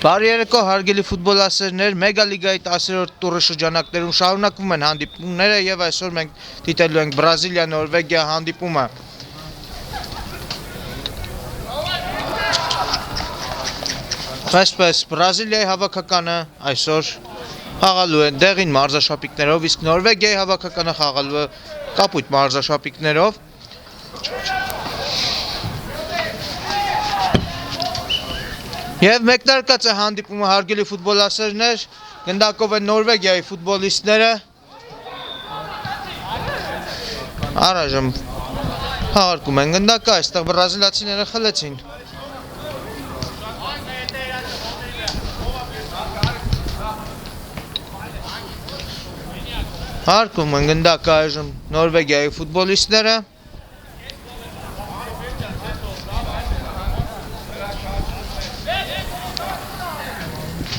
Բարի երեկո հարգելի ֆուտբոլասերներ, Մեգալիգայի 10-րդ տուրի շրջանակներում շարունակվում են հանդիպումները եւ այսօր մենք դիտելու ենք Բրազիլիա-Նորվեգիա հանդիպումը։ Այսպես Բրազիլիայի հավաքականը այսօր խաղալու է դեղին մարզաշապիկներով, իսկ Նորվեգիայի հավաքականը խաղալու է կապույտ մարզաշապիկներով։ Եվ մեկնարկած է հանդիպումը հարգելի ֆուտբոլասերներ, գնդակով են Նորվեգիայի ֆուտբոլիստները։ Առայժմ հաղարկում են գնդակը, այստեղ բրազիլացիները խլեցին։ Հաղարկում են գնդակը այժմ Նորվեգիայի ֆուտբոլիստները։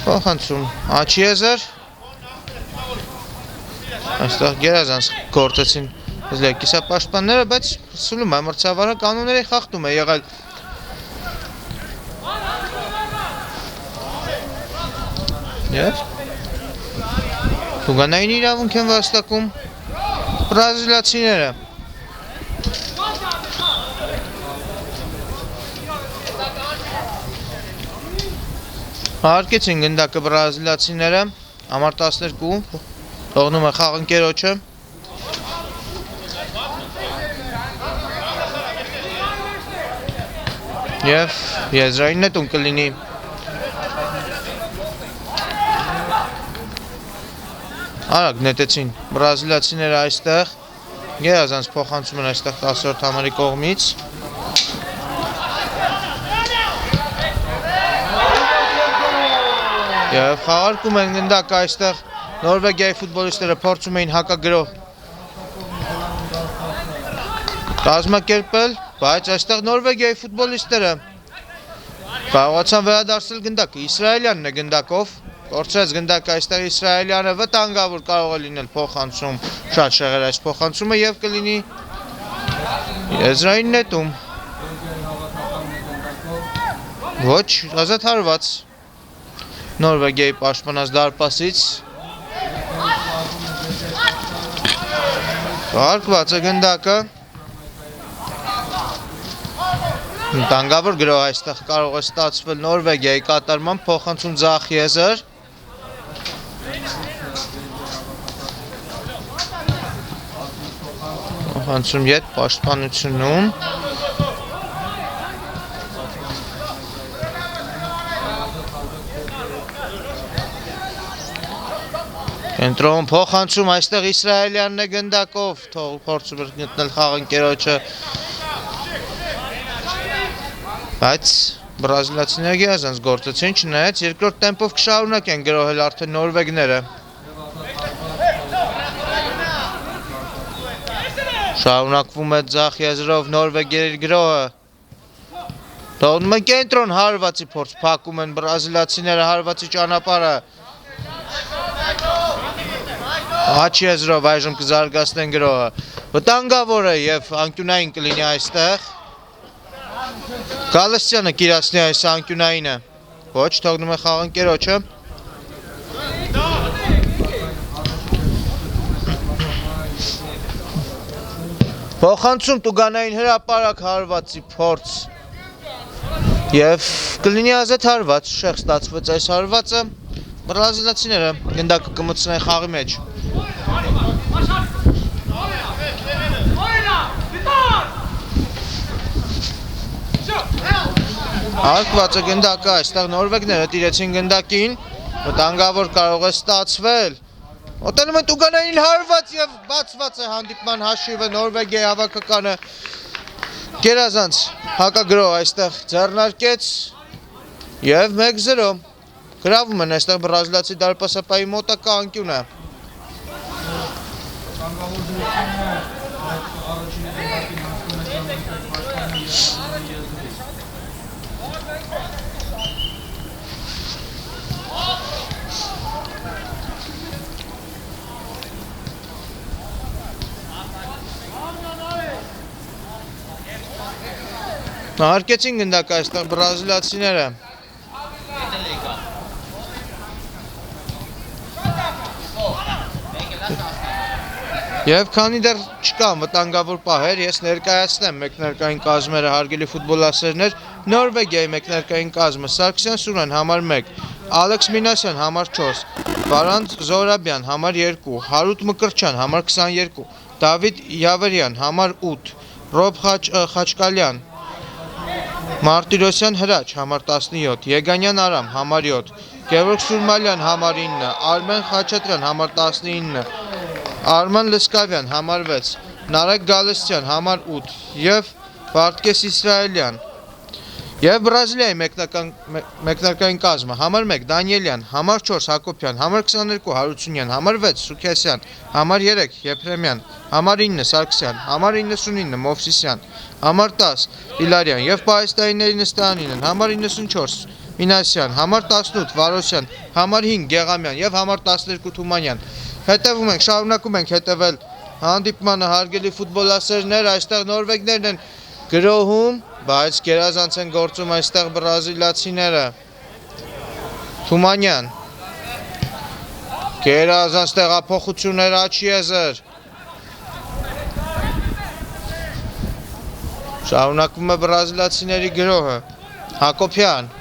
Փոխանցում Աչիեզեր, այստեղ գերազանց գործեցին կիսապաշտպանները, բայց սուլում է մրցավարը կանոնների խախտում է եղել։ Եվ Տուգանային իրավունք են վաստակում բրազիլացիները։ Հարկեցին գնդակը բրազիլացիները, համար 12, թողնում է խաղընկերոջը։ Եվ եզրային նետում կլինի։ Արագ նետեցին բրազիլացիները այստեղ, գերազանց փոխանցում են այստեղ 10-րդ համարի կողմից։ Եվ խաղարկում են գնդակը այստեղ Նորվեգիայի ֆուտբոլիստները փորձում էին հակագրող կազմակերպել, բայց այստեղ Նորվեգիայի ֆուտբոլիստները կարողացան վերադարձնել գնդակը, իսրայելյանն է գնդակով, կորցրեց գնդակը այստեղ իսրայելյանը, վտանգավոր կարող է լինել փոխանցում, շատ շեղեր այս փոխանցումը եւ կլինի եզրային նետում։ Ոչ, ազատ հարված Նորվեգիայի պաշտպանած դարպասից հարկված է գնդակը, վտանգավոր գրող այստեղ կարող է ստացվել Նորվեգիայի կատարմամբ, փոխանցում Ձախիեզեր, փոխանցում ետ պաշտպանությունում, Կենտրոն փոխանցում այստեղ իսրայելյանն է գնդակով, փորձում էր գտնել խաղընկերոջը, բայց բրազիլացիները գերազանց գործեցին, չնայած երկրորդ տեմպով կշարունակեն գրոհել արդեն նորվեգները։ Շարունակվում է Ձախիեզերով Նորվեգիայի գրոհը։ Թողնում են կենտրոն հարվածի փորձ, փակում են բրազիլացիները հարվածի ճանապարհը։ Աչիեզերով այժմ կզարգացնեն գրոհը, վտանգավոր է եւ անկյունային կլինի այստեղ։ Գալստյանը կիրացնի այս անկյունայինը, ոչ, թողնում է խաղընկերոջը։ Փոխանցում Տուգանային հրապարակ հարվածի փորձ եւ կլինի ազատ հարված, շեղ ստացվեց այս հարվածը, բրազիլացիները գնդակը կմտցնեն խաղի մեջ։ Հարկված է գնդակը, այստեղ նորվեգները տիրեցին գնդակին, վտանգավոր կարող է ստացվել։ Մոտենում են Տուգանային հարված եւ բացված է հանդիպման հաշիվը Նորվեգիայի հավաքականը գերազանց հակագրող այստեղ ձեռնարկեց եւ 1-0 գրավում են այստեղ բրազիլացի դարպասապայի մոտակա անկյունը։ Հարկեցին գնդակը այստեղ բրազիլացիները։ Եվ քանի դեռ չկան վտանգավոր պահեր, ես ներկայացնեմ մեկնարկային կազմերը հարգելի ֆուտբոլասերներ, Նորվեգիայի մեկնարկային կազմը Սարգսյան Սուրեն համար 1, Ալեքս Մինասյան համար 4, Վարանտ Զորաբյան համար 2, Հարութ Մկրտչյան համար 22, Դավիթ Յավերյան համար 8, Ռոբ Խաչկալյան, Մարտիրոսյան Հրաչ համար 17, Եգանյան Արամ համար 7, Գևորգ Սուրմալյան համար 9, Արմեն Խաչատրյան համար 19, Արման Լսկավյան համար 6, Նարեկ Գալստյան համար 8 և Վարդգես Իսրայելյան և Բրազիլիայի մեկնարկային կազմը համար 1 Դանիելյան, համար 4 Հակոբյան, համար 22 Հարությունյան, համար 6 Սուքեսյան, համար 3 Եփրեմյան, համար 9 Սարգսյան, համար 99 Մովսիսյան, համար 10 Իլարյան և պահեստայինների նստարանին են համար 94 Մինասյան, համար 18 Վարոսյան, համար 5 Գեղամյան և համար 12 Թումանյան։ Հետևում ենք, շարունակում ենք հետևել հանդիպմանը հարգելի ֆուտբոլասերներ, այստեղ նորվեգներն են գրոհում, բայց գերազանց են գործում այստեղ բրազիլացիները։ Թումանյան, գերազանց տեղափոխություններ Աչիեզեր, շարունակվում է բրազիլացիների գրոհը, Հակոբյան,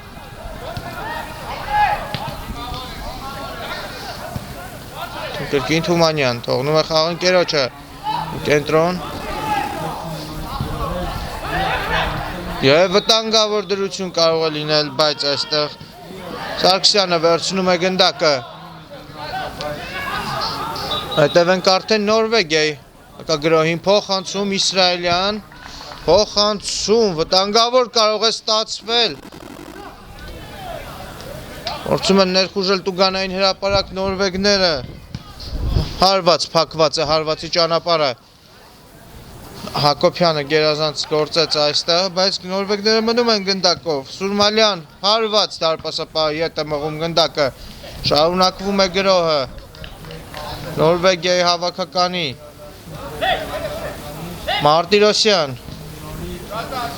Կրկին Թումանյան, թողնում է խաղ ընկերոջը, կենտրոն և վտանգավոր դրություն կարող է լինել, բայց այստեղ Սարգսյանը վերցնում է գնդակը, հետևենք արդեն Նորվեգիայի գրոհին, փոխանցում Իսրայելյան, փոխանցում, վտանգավոր կարող է ստացվել, փորձում են ներխուժել տուգանային հրապարակ նորվեգները, հարված փակված է հարվածի ճանապարհը, Հակոբյանը գերազանց գործեց այստեղ, բայց նորվեգները մնում են գնդակով, Սուրմալյան հարված դարպասապահի հետ է մղում գնդակը, շարունակվում է գրոհը, Նորվեգիայի հավաքականի, Մարտիրոսյան,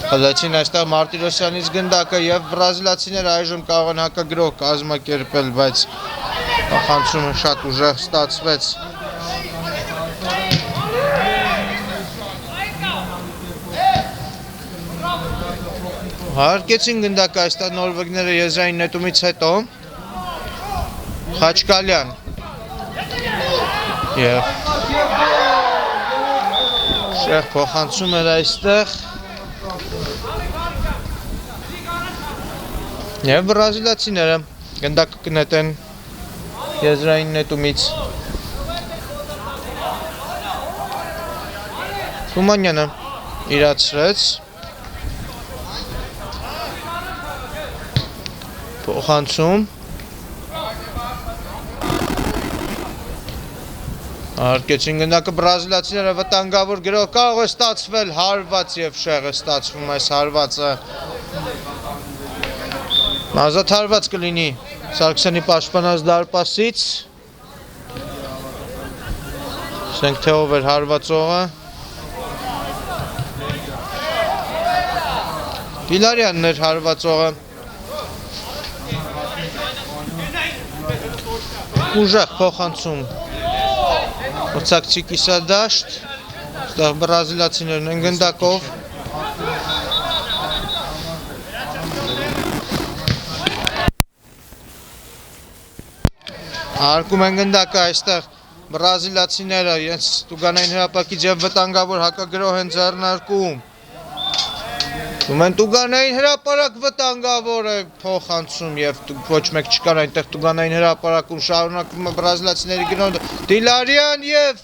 խլեցին այստեղ Մարտիրոսյանից գնդակը և բրազիլացիները այժմ կարող են հակագրոհ կազմակերպել, բայց փոխանցումը շատ ուժեղ ստացվեց։ Հարկեցին գնդակը այստեղ նորվեգները եզրային նետումից հետո, Խաչկալյան և շեղ փոխանցում էր այստեղ և բրազիլացիները գնդակը կնետեն եզրային նետումից, Թումանյանը իրացրեց, փոխանցում, հարկեցին գնդակը բրազիլացիները վտանգավոր գրոհ կարող է ստացվել հարված և շեղ է ստացվում այս հարվածը, ազատ հարված կլինի Սարգսյանի պաշտպանած դարպասից, ասենք թե ով էր հարվածողը, Իլարյանն էր հարվածողը, ուժեղ փոխանցում, մրցակցի կիսադաշտ, այստեղ բրազիլացիներն են գնդակով, հարկում են գնդակը այստեղ բրազիլացիները իրենց տուգանային հրապարակից և վտանգավոր հակագրոհ են ձեռնարկում, տուգանային հրապարակ վտանգավոր է փոխանցում և ոչ մեկ չկար այնտեղ տուգանային հրապարակում, շարունակվում է բրազիլացիների գրոհը, Դիլարյան և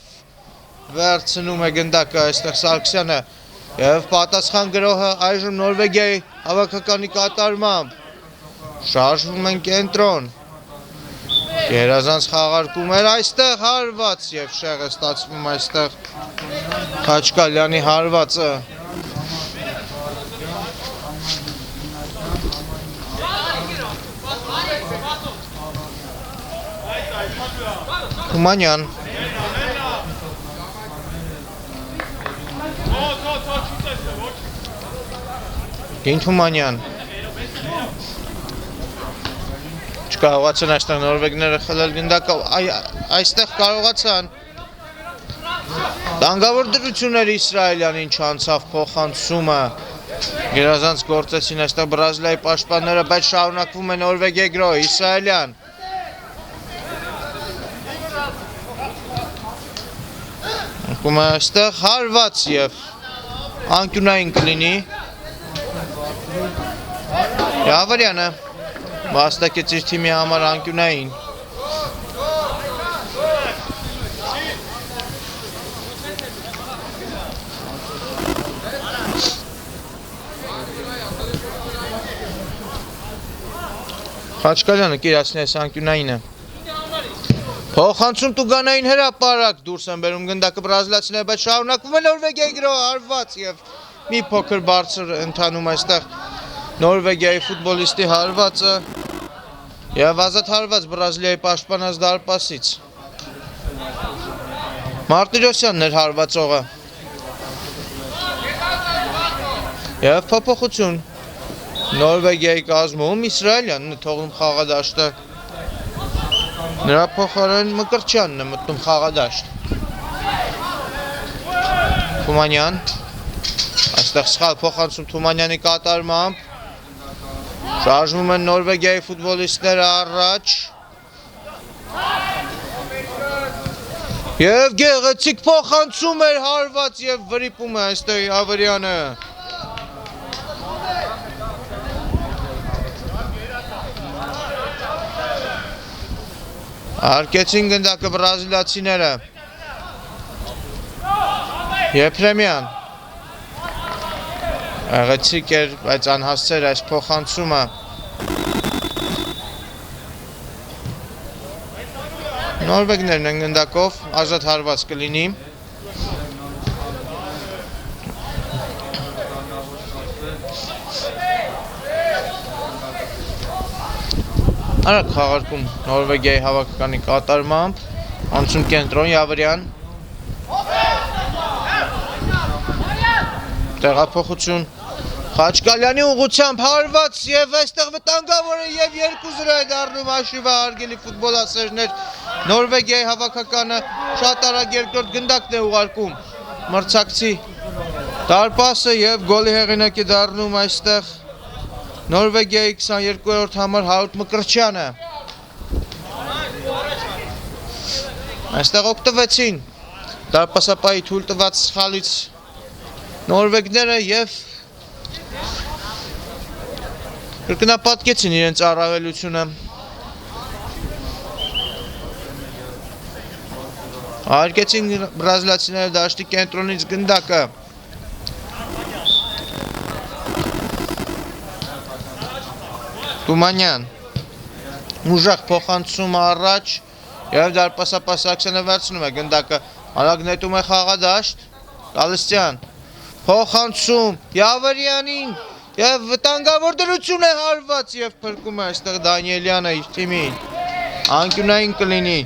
վերցնում է գնդակը այստեղ Սարգսյանը և պատասխան գրոհը այժմ Նորվեգիայի հավաքականի կատարմամբ, շարժվում են կենտրոն, գերազանց խաղարկում էր այստեղ հարված և շեղ է ստացվում այստեղ Խաչկալյանի հարվածը, Թումանյան, Գին Թումանյան, չկարողացան այստեղ նորվեգները խլել գնդակը, այստեղ կարողացան, Տանգավոր դրություններ Իսրայելյանին չանցավ փոխանցումը։ Գերազանց գործեցին այստեղ Բրազիլիայի պաշտպանները, բայց շարունակվում է Նորվեգիայի գրոհը։ Իսրայելյան անկում է այստեղ հարված եւ անկյունային կլինի։ Գավարյանը վաստակեց իր թիմի համար անկյունային։ Խաչկալյանը կիրացնի այս անկյունայինը։ Փոխանցում Տուգանային հրապարակ դուրս են բերում գնդակը բրազիլացիները, բայց շարունակվում է Նորվեգիայի գրոհը հարված եւ մի փոքր բարձր ընթանում այստեղ Նորվեգիայի ֆուտբոլիստի հարվածը եւ ազատ հարված Բրազիլիայի պաշտպանած դարպասից։ Մարտիրոսյանն էր հարվածողը։ Եվ փոփոխություն Նորվեգիայի կազմում Իսրայելյանն է թողնում խաղադաշտը։ Նրա փոխարեն Մկրտչյանն է մտնում խաղադաշտ։ Թումանյան այստեղ սխալ փոխանցում Թումանյանի կատարմամբ։ Շարժվում են Նորվեգիայի ֆուտբոլիստները առաջ։ Եվ գեղեցիկ փոխանցում էր հարված եւ վրիպում է այստեղ Հավերյանը։ Արկեցին գնդակը բրազիլացիները։ Եփրեմյան Աղեցիկ էր, բայց անհասցեր այս փոխանցումը։ Նորվեգներն են գնդակով, ազատ հարված կլինի։ Արագ խաղարկում Նորվեգիայի հավաքականի կատարմամբ, անցում կենտրոն Յավրյան։ Տեղափոխություն Խաչկալյանի ուղղությամբ հարված եւ այստեղ վտանգավոր է եւ 2-0 է դառնում հաշիվը հարգելի ֆուտբոլասերներ։ Նորվեգիայի հավաքականը շատ արագ երկրորդ գնդակն է ուղարկում մրցակցի դարպասը եւ գոլի հեղինակ է դառնում այստեղ Նորվեգիայի 22-րդ համար Հարութ Մկրտչյանը։ Այստեղ օգտվեցին դարպասապահի թույլ տված սխալից նորվեգները եւ կրկնապատկեցին իրենց առավելությունը։ Հարկեցին բրազիլացիները դաշտի կենտրոնից գնդակը։ Թումանյան ուժեղ փոխանցում առաջ եւ դարպասապահ Սաքսյանը վերցնում է գնդակը, արագ նետում է խաղադաշտ, Գալստյան փոխանցում Յավրյանին եւ վտանգավոր դրություն է հարված եւ փրկում է այստեղ Դանիելյանը իր թիմին։ Անկյունային կլինի։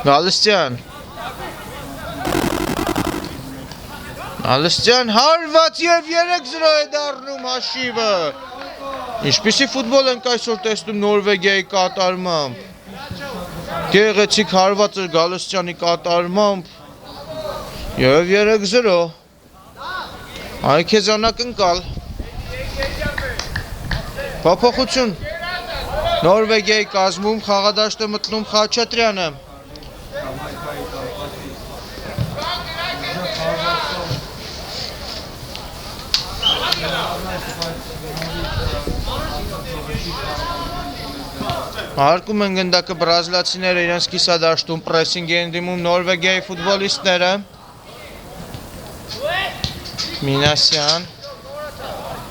Գալստյան հարված եւ 3-0 է դառնում հաշիվը։ Ինչպիսի ֆուտբոլ ենք այսօր տեսնում Նորվեգիայի կատարմամբ։ Գեղեցիկ հարված էր Գալստյանի կատարմամբ եւ 3-0։ Այքեզ անակնկալ։ Փոփոխություն Նորվեգիայի կազմում խաղադաշտը մտնում Խաչատրյանը։ Հարկում են գնդակը բրազիլացիները իրենց կիսադաշտում պրեսինգ են դիմում Նորվեգիայի ֆուտբոլիստները։ Մինասյան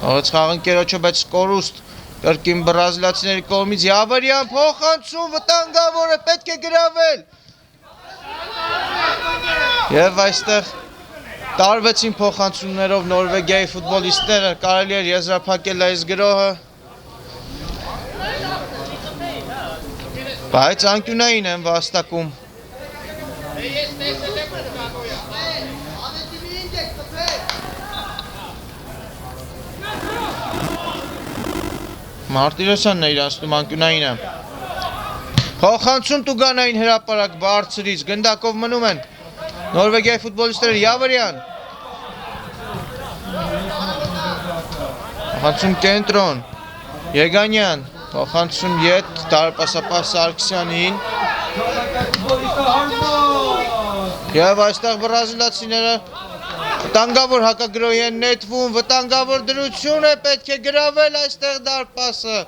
Ողջ խաղընկերոջը, բայց կորուստ կրկին բրազիլացիների կողմից Յավրյան փոխանցում վտանգավոր է, պետք է գրավել։ Եվ այստեղ տարվեցին փոխանցումներով Նորվեգիայի ֆուտբոլիստները, կարելի էր եզրափակել այս գրոհը։ Բայց անկյունային են վաստակում։ Մարտիրոսյանն է իրանց տումանկյունայինը։ Փոխանցում Տուգանային հրապարակ բարձրից գնդակով մնում են Նորվեգիայի ֆուտբոլիստները Յավարյան։ Փոխանցում կենտրոն Եգանյան, փոխանցում ետ դարպասապահ Սարգսյանին։ Եվ այստեղ բրազիլացիները վտանգավոր հակագրոհի են նետվում, վտանգավոր դրություն է պետք է գրավել այստեղ դարպասը,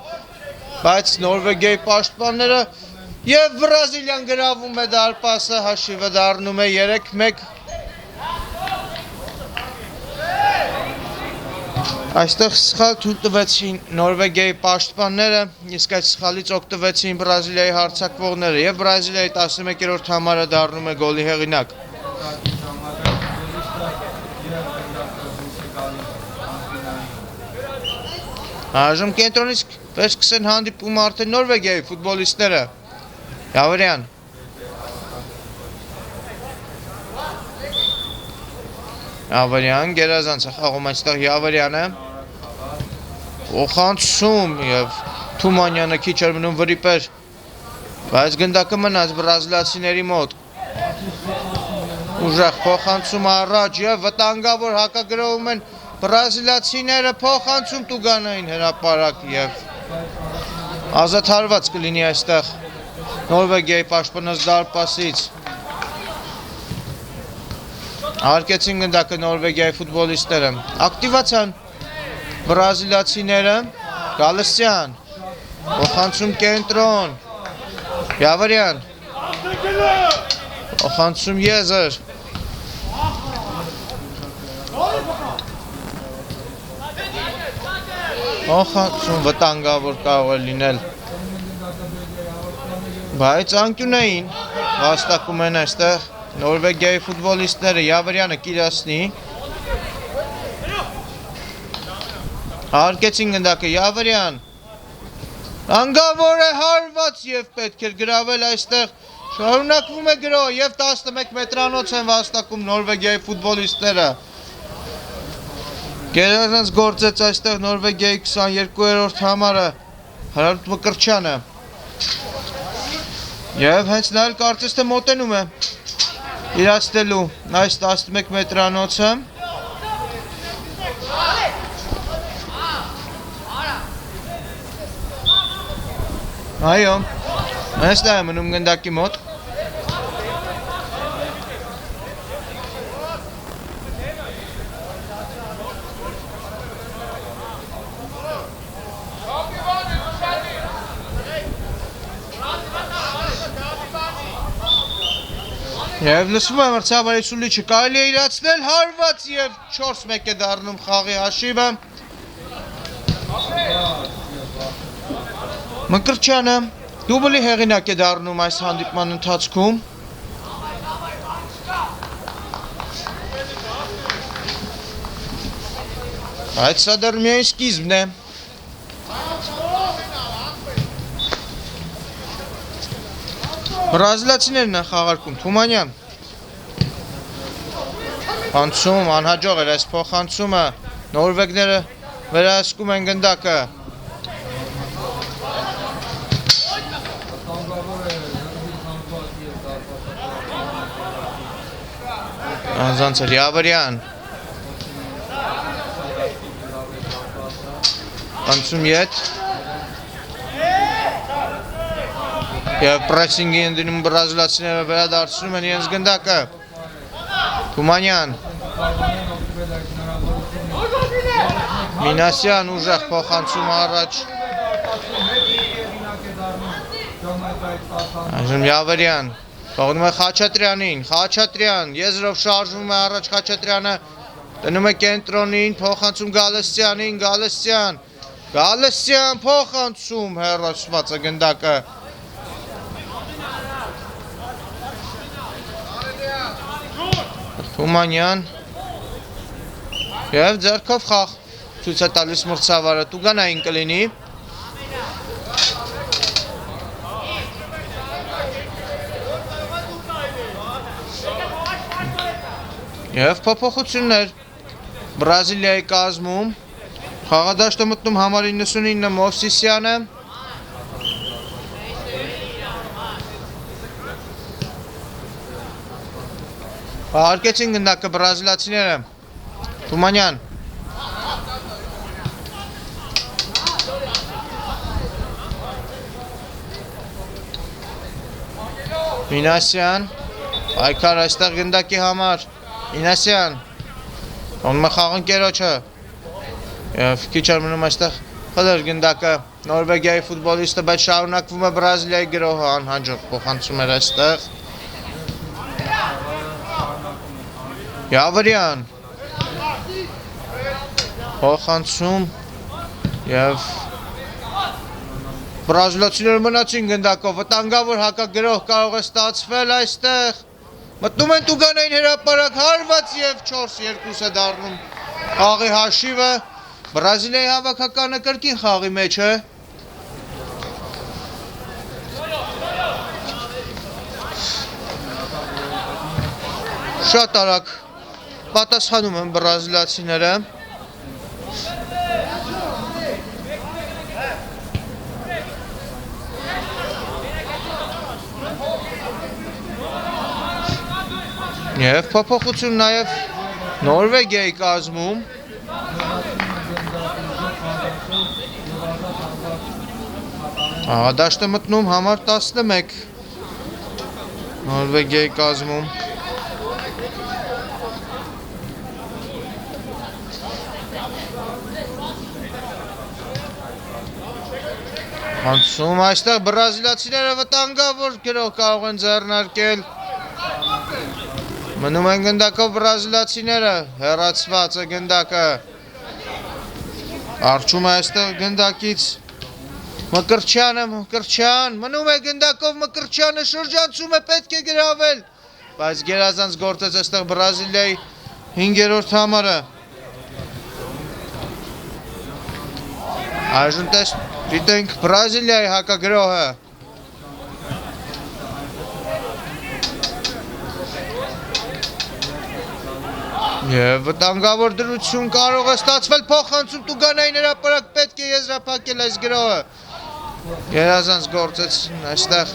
բայց Նորվեգիայի պաշտպանները եւ Բրազիլիան գրավում է դարպասը, հաշիվը դառնում է 3-1։ Այստեղ սխալ թույլ տվեցին Նորվեգիայի պաշտպանները, իսկ այդ սխալից օգտվեցին Բրազիլիայի հարձակվողները եւ Բրազիլիայի 11-րդ համարը դառնում է գոլի հեղինակ։ Այժմ կենտրոնից վերսկսեն հանդիպում արդեն Նորվեգիայի ֆուտբոլիստները։ Յավարյան։ Յավարյան գերազանց է խաղում այստեղ Յավարյանը։ Փոխանցում եւ Թումանյանը քիչ էր մնում վրիպեր, բայց գնդակը մնաց բրազիլացիների մոտ։ Ուժեղ փոխանցում առաջ եւ վտանգավոր հակագրոհում են բրազիլացիները, փոխանցում Տուգանային հրապարակ եւ ազատարված կլինի այստեղ Նորվեգիայի պաշտպանած դարպասից։ Արկեցին գնդակը Նորվեգիայի ֆուտբոլիստները։ Ակտիվացան բրազիլացիները, Գալստյան, փոխանցում կենտրոն, Յավարյան, փոխանցում Եզր, փոխանցում վտանգավոր կարող է լինել, բայց անկյունային վաստակում են այստեղ Նորվեգիայի ֆուտբոլիստները, Յավարյանը կիրասնի, Արկեցին գնդակը Յավարյան, անգավոր է հարված եւ պետք էր գրավել այստեղ, շարունակվում է գրոհ եւ 11 մետրանոց են վաստակում Նորվեգիայի ֆուտբոլիստները։ Գերազանց գործեց այստեղ Նորվեգիայի 22-րդ համարը Հարարդ Մկրտչյանը։ Եվ հենց նա էլ կարծես թե մոտենում է իրացնելու այս 11 մետրանոցը։ Այո, այստեղ է մնում գնդակի մոտ։ Եվ լսվում է մրցավարի սուլիչը կարելի է իրացնել, հարված եւ 4-1 է դառնում խաղի հաշիվը։ Մկրտչյանը դուբլի հեղինակ է դառնում այս հանդիպման ընթացքում։ Այդ սա դեռ միայն սկիզբն է։ Բրազիլացիներն են խաղարկում, Թումանյան։ Փոխանցում, անհաջող էր այս փոխանցումը, նորվեգները վերահսկում են գնդակը։ Անձանց էր Յավարյան։ Փոխանցում ետ։ Եվ պրեսինգի են դնում բրազիլացիները վերադարձնում են իրենց գնդակը։ Թումանյան։ Մինասյան ուժեղ փոխանցում առաջ։ Այժմ Յավարյան։ Թողնում է Խաչատրյանին, Խաչատրյան, եզրով շարժվում է առաջ Խաչատրյանը, դնում է կենտրոնին, փոխանցում Գալստյանին, Գալստյան, Գալստյան փոխանցում հեռացված է գնդակը։ Թումանյան եւ ձեռքով խաղ ցույց է տալիս մրցավարը, Տուգանային կլինի։ Եվ փոփոխություններ Բրազիլիայի կազմում Խաղադաշտը մտնում համար 99 Մովսիսյանը։ Հարկեցին գնդակը բրազիլացիները։ Թումանյան։ Մինասյան։ Այքար այստեղ գնդակի համար։ Մինասյան։ Ոնմը խաղն կերոչը։ Եվ քիչ մնում այստեղ խլեր գնդակը Նորվեգիայի ֆուտբոլիստը, բայց շարունակվում է Բրազիլիայի գրոհը անհաջող փոխանցում էր այստեղ։ Յավրյան փոխանցում եւ բրազիլացիները մնացին գնդակով, վտանգավոր հակագրոհ կարող է ստացվել այստեղ։ Մտնում են Տուգանային հրապարակ, հարված եւ 4-2 է դառնում խաղի հաշիվը։ Բրազիլիայի հավաքականը կրկին խաղի մեջ է։ Շատ արագ պատասխանում են բրազիլացիները։ Եվ փոփոխություն նաև Նորվեգիայի կազմում։ Դաշտը մտնում համար 11 Նորվեգիայի կազմում։ Անցում այստեղ բրազիլացիները վտանգավոր գրոհ կարող են ձեռնարկել։ Մնում են գնդակով բրազիլացիները, հեռացված է գնդակը։ Արչում է այստեղ գնդակից Մկրտչյանը, մնում է գնդակով Մկրտչյանը, շրջանցում է, պետք է գրավել, բայց գերազանց գործեց այստեղ Բրազիլիայի 5-րդ համարը։ Այժմ դիտենք Բրազիլիայի հակագրոհը։ Եվ վտանգավոր դրություն կարող է ստացվել, փոխանցում Տուգանային հրապարակ, պետք է եզրափակել այս գրոհը։ Գերազանց գործեցին այստեղ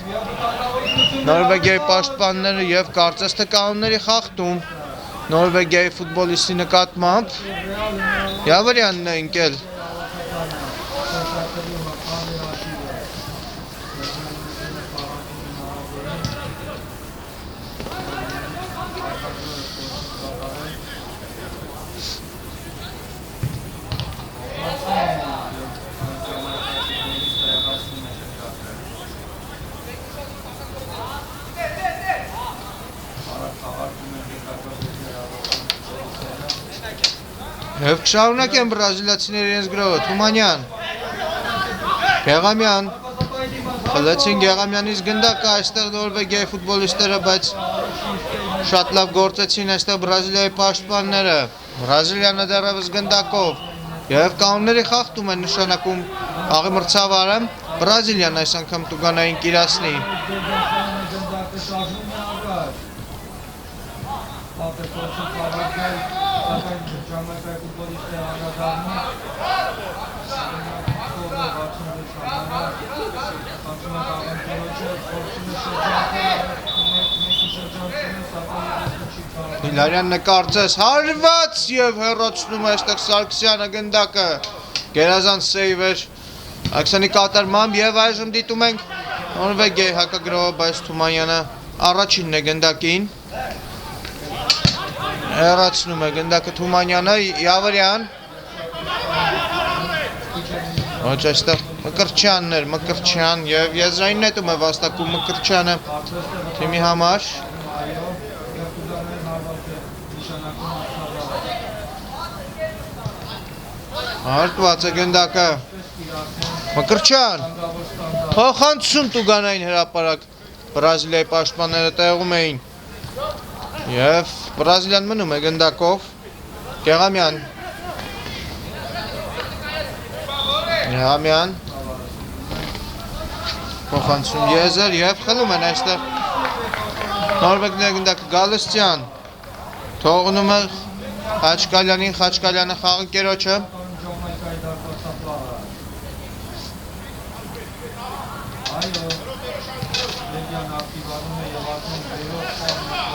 Նորվեգիայի պաշտպանները եւ կարծես թե կանոնների խախտում Նորվեգիայի ֆուտբոլիստի նկատմամբ Յավրյանն է ընկել։ Եվ կշարունակեն բրազիլացիները իրենց գրոհը, Թումանյան, Գեղամյան, խլեցին Գեղամյանից գնդակը այստեղ Նորվեգիայի ֆուտբոլիստները, բայց շատ լավ գործեցին այստեղ Բրազիլիայի պաշտպանները, Բրազիլիանը դեռևս գնդակով, եւ կանոնների խախտում են նշանակում խաղի մրցավարը, Բրազիլիան այս անգամ Տուգանային կիրասնի։ Իլարյանն կարծես հարված եւ հեռացնում է այստեղ Սարգսյանը գնդակը։ Գերազանց սեյվ էր Աքսանի կատարմամբ եւ այժմ դիտում ենք Նորվեգիայի հակագրոհը, բայց Թումանյանը առաջինն է գնդակին։ Հեռացնում է գնդակը Թումանյանը, Յավրյան։ Ոչ այստեղ Մկրտչյանն էր, Մկրտչյան եւ եզրային նետում է վաստակում Մկրտչյանը թիմի համար։ Հարկված է գնդակը Մկրտչյան, փոխանցում Տուգանային հրապարակ, Բրազիլիայի պաշտպանները տեղում էին եւ Բրազիլիան մնում է գնդակով, Գեղամյան, Գեղամյան, փոխանցում Եզեր եւ խլում են այստեղ Նորվեգիայի գնդակը Գալստյան, թողնում է Խաչկալյանին, Խաչկալյանը խաղի կերոջը։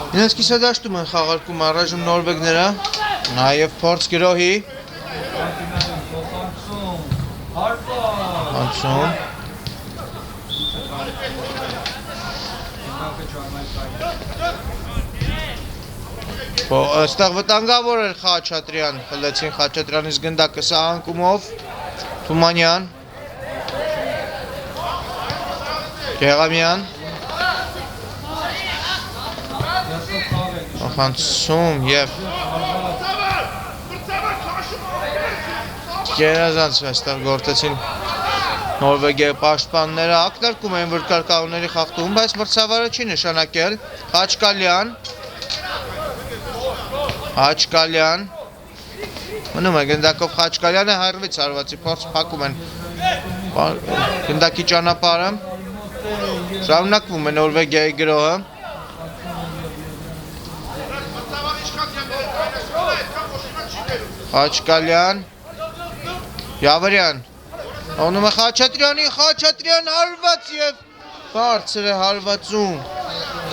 Իրենց կիսադաշտում են խաղարկում առայժմ նորվեգները, նաև փորձ գրոհի։ Անցում։ Այստեղ վտանգավոր էր Խաչատրյան, խլեցին Խաչատրյանից գնդակը սա անկումով, Թումանյան, Գեղամյան, Անցում և գերազանց այստեղ գործեցին Նորվեգիայի պաշտպանները, ակնարկում էին վրկարկաղների խախտում, բայց մրցավարը չի նշանակել, Խաչկալյան, մնում է գնդակով Խաչկալյանը հայրվից հարվածի փորձ փակում են գնդակի ճանապարհը, շարունակվում է Նորվեգիայի գրոհը, Խաչկալյան, Յավրյան, օնում է Խաչատրյան հարված և բարձր է հարվածում,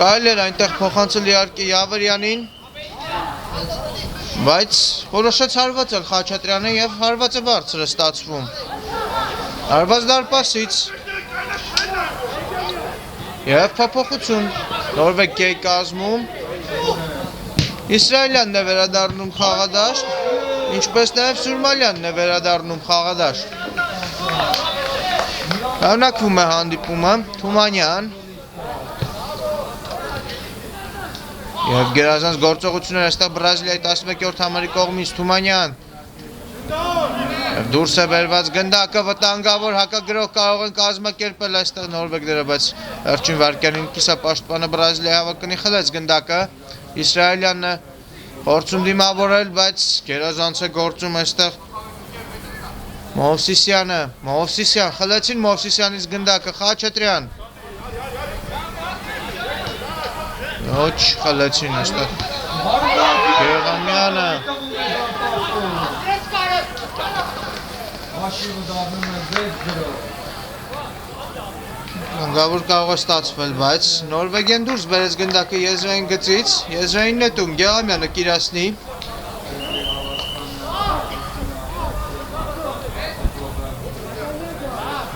կարելի էր այնտեղ փոխանցել իհարկե Յավրյանին, բայց որոշեց հարվածել Խաչատրյանը և հարվածը բարձր է ստացվում, հարված դարպասից և փոփոխություն Նորվեգիայի կազմում, Իսրայելյանն է վերադառնում խաղադաշտ, ինչպես նաև Սուրմալյանն է վերադառնում խաղադաշտ։ Շարունակվում է հանդիպումը, Թումանյան և գերազանց գործողություններ այստեղ Բրազիլիայի 11-րդ համարի կողմից Թումանյան և դուրս է բերված գնդակը վտանգավոր հակագրող կարող են կազմակերպել այստեղ նորվեգները, բայց վերջին վայրկյանին կիսապաշտպանը Բրազիլիայի հավակնի խլեց գնդակը, Իսրայելյանն է փորձում դիմավորել, բայց գերազանց է գործում այստեղ Մովսիսյանը, խլեցին Մովսիսյանից գնդակը, Խաչատրյան Ոչ խլեցին այստեղ Գեղամյանը Գանգավոր կարող է ստացվել, բայց Նորվեգիան դուրս բերեց գնդակը եզրային գծից, եզրային նետում Գեղամյանը կիրասնի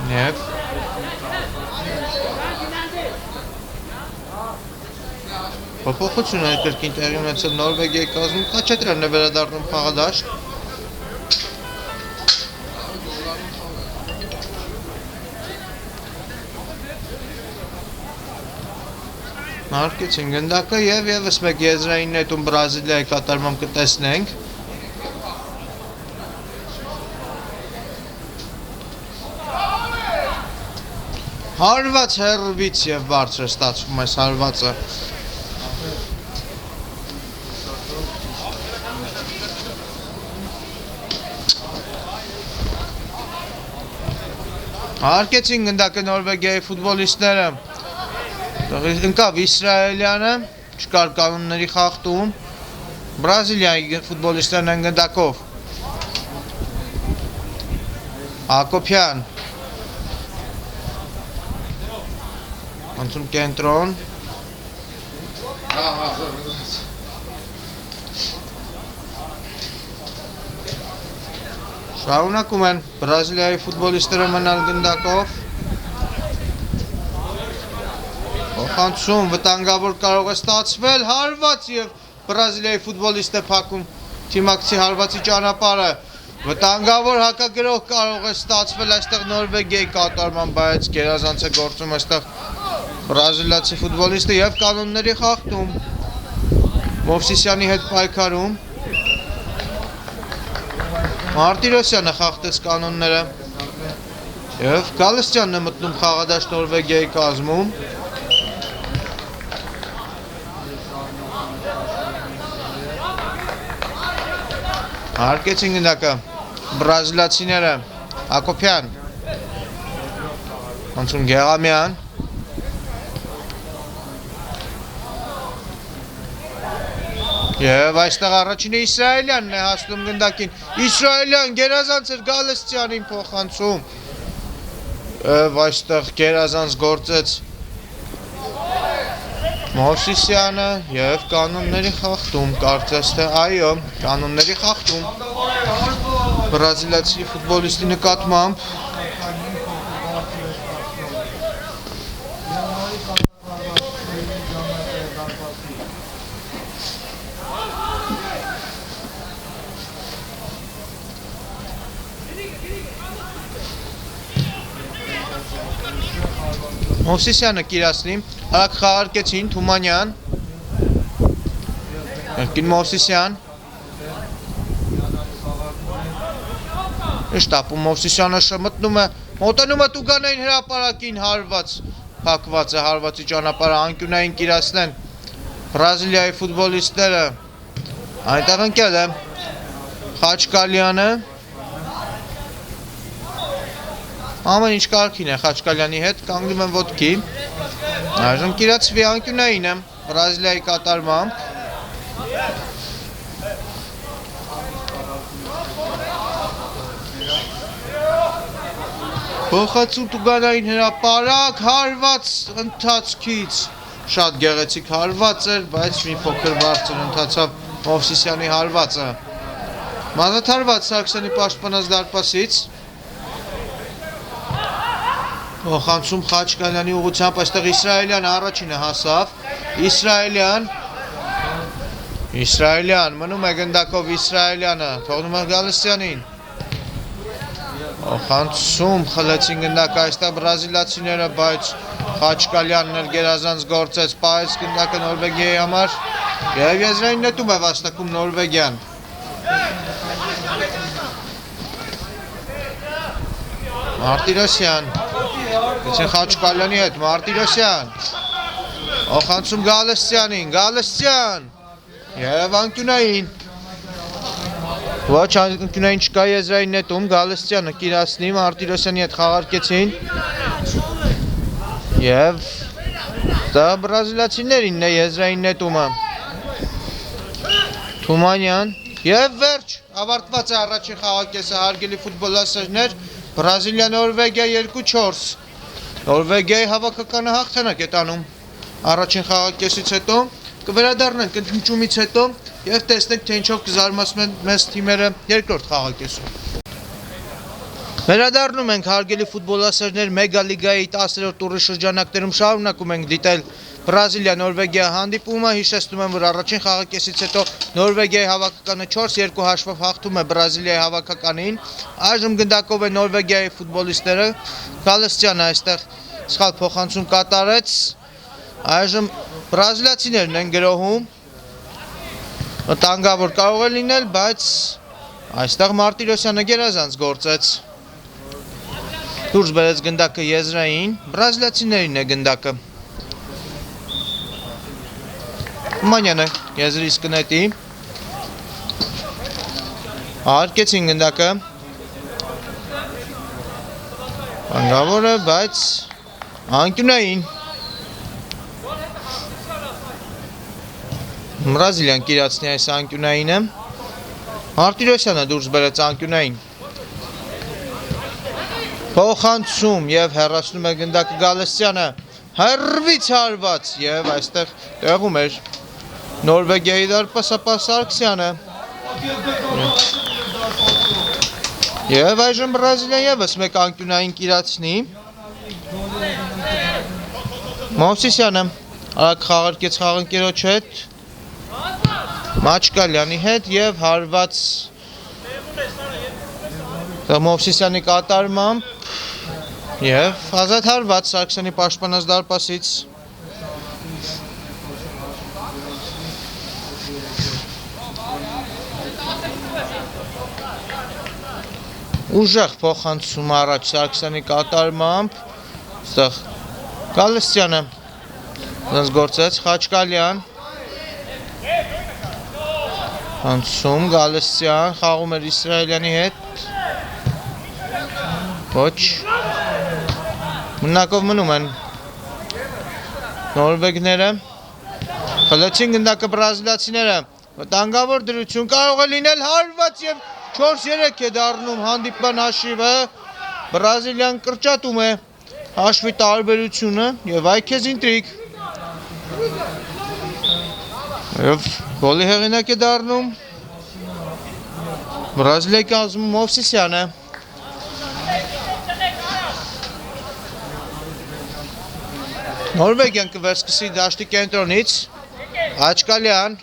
Եվ Փոփոխություն է կրկին տեղի ունեցել Նորվեգիայի կազմում, Խաչատրյանն է վերադառնում խաղադաշտ Հարկեցին գնդակը և ևս մեկ եզրային նետում Բրազիլիայի կատարմամբ կտեսնենք Հարված հեռվից և բարձր ստացվում այս հարվածը Հարկեցին գնդակը Նորվեգիայի ֆուտբոլիստները Ընկավ Իսրայելյանը, չկար կանոնների խախտում, Բրազիլիայի ֆուտբոլիստներն են գնդակով Հակոբյան Անցում կենտրոն Շարունակում են Բրազիլիայի ֆուտբոլիստները մնալ գնդակով Փոխանցում վտանգավոր կարող է ստացվել հարված և Բրազիլիայի ֆուտբոլիստ է փակում թիմակցի հարվածի ճանապարհը վտանգավոր հակագրող կարող է ստացվել այստեղ Նորվեգիայի կատարմամբ, բայց գերազանց է գործում այստեղ բրազիլացի ֆուտբոլիստը և կանոնների խախտում Մովսիսյանի հետ պայքարում Մարտիրոսյանը խախտեց կանոնները և Գալստյանն է մտնում խաղադաշտ Նորվեգիայի կազմում Հարկեցին գնդակը բրազիլացիները Հակոբյան Անցում Գեղամյան Եվ այստեղ առաջինը Իսրայելյանն է հասնում գնդակին Իսրայելյան գերազանց էր Գալստյանին փոխանցում Եվ այստեղ գերազանց գործեց Մովսիսյանը եւ կանոնների խախտում, կարծես թե այո, կանոնների խախտում բրազիլացի ֆուտբոլիստի նկատմամբ Մովսիսյանը կիրացնի, հակ խաղարկեցին Թումանյան, Երկին Մովսիսյան, Շտապում Մովսիսյանը մտնում է, մոտենում է Տուգանային հրապարակին հարված, փակված է հարվածի ճանապարհը անկյունային կիրացնեն Բրազիլիայի ֆուտբոլիստները, այնտեղ ընկել է Խաչկալյանը, Ամեն ինչ կարգին է Խաչկալյանի հետ, կանգնում են ոտքի, այժմ կիրացվի անկյունային է Բրազիլիայի կատարմամբ, Փոխացու Տուգանային հրապարակ, հարված ընթացքից, շատ գեղեցիկ հարված էր, բայց մի փոքր բարձր ընթացավ Մովսիսյանի հարվածը, Մազաթարված Սարգսյանի պաշտպանած դարպասից, Փոխանցում Խաչկալյանի ուղղությամբ այստեղ Իսրայելյանը առաջինը հասավ, Իսրայելյան, մնում է գնդակով Իսրայելյանը, թողնում է Գալստյանին, Փոխանցում խլեցին գնդակը այստեղ բրազիլացիները, բայց Խաչկալյանն էլ գերազանց գործեց, պահեց գնդակը Նորվեգիայի համար եւ եզրային նետում է վաստակում Նորվեգիան։ Մարտիրոսյան Խաչկալյանի հետ, Մարտիրոսյան, Փոխանցում Գալստյանին, Գալստյան եւ անկյունային, ոչ անկյունային չկա եզրային նետում, Գալստյանը կիրացնի, Մարտիրոսյանի հետ խաղարկեցին եւ դա բրազիլացիներինն է եզրային նետումը, Թումանյան եւ վերջ, ավարտված է առաջին խաղակեսը, հարգելի ֆուտբոլասերներ, Բրազիլիա Նորվեգիա 2-4 Նորվեգիայի հավաքականը հաղթանակ է տանում առաջին խաղակեսից հետո, կվերադառնանք ընդմիջումից հետո եւ տեսնենք թե ինչով կզարմացնեն մեծ թիմերը երկրորդ խաղակեսում։ Վերադառնում ենք հարգելի ֆուտբոլասերներ Մեգա լիգայի 10-րդ տուրի շրջանակներում շարունակում ենք դիտել Բրազիլիա Նորվեգիա հանդիպումը, հիշեցնում եմ, որ առաջին խաղակեսից հետո Նորվեգիայի հավաքականը 4-2 հաշվով հաղթում է Բրազիլիայի հավաքականին, այժմ գնդակով է Նորվեգիայի ֆուտբոլիստները, Գալստյանը այստեղ սխալ փոխանցում կատարեց, այժմ բրազիլացիներն են գրոհում, վտանգավոր կարող է լինել, բայց այստեղ Մարտիրոսյանը գերազանց գործեց, դուրս բերեց գնդակը եզրային, բրազիլացիներին է գնդակը, Մանյանը եզրից կնետի, հարկեցին գնդակը, անգավոր է, բայց անկյունային, Բրազիլիան կիրացնի այս անկյունայինը, Մարտիրոսյանը դուրս բերեց անկյունային, փոխանցում եւ հեռացնում է գնդակը Գալստյանը, հեռվից հարված եւ այստեղ տեղում էր Նորվեգիայի դարպասապահ Սարգսյանը եւ այժմ Բրազիլիան եւս մեկ անկյունային կիրացնի Մովսիսյանը արագ խաղարկեց խաղընկերոջ հետ Մաչկալյանի հետ եւ հարված Մովսիսյանի կատարմամբ եւ ազատ հարված Սարգսյանի պաշտպանած դարպասից Ուժեղ փոխանցում առաջ Սարգսյանի կատարմամբ այստեղ Գալստյանը դրանց գործեց Խաչկալյան Հանցում Գալստյան խաղում էր Իսրայելյանի հետ ոչ մնակով մնում են նորվեգները խլեցին գնդակը բրազիլացիները վտանգավոր դրություն կարող է լինել հարված եւ 4-3 է դառնում հանդիպման հաշիվը Բրազիլիան կրճատում է հաշվի տարբերությունը եւ այ քեզ ինտրիգ Եվ գոլի հեղինակ է դառնում Բրազիլիայի կազմում Մովսիսյանը։ Նորվեգիան կվերսկսի դաշտի կենտրոնից Աչկալյան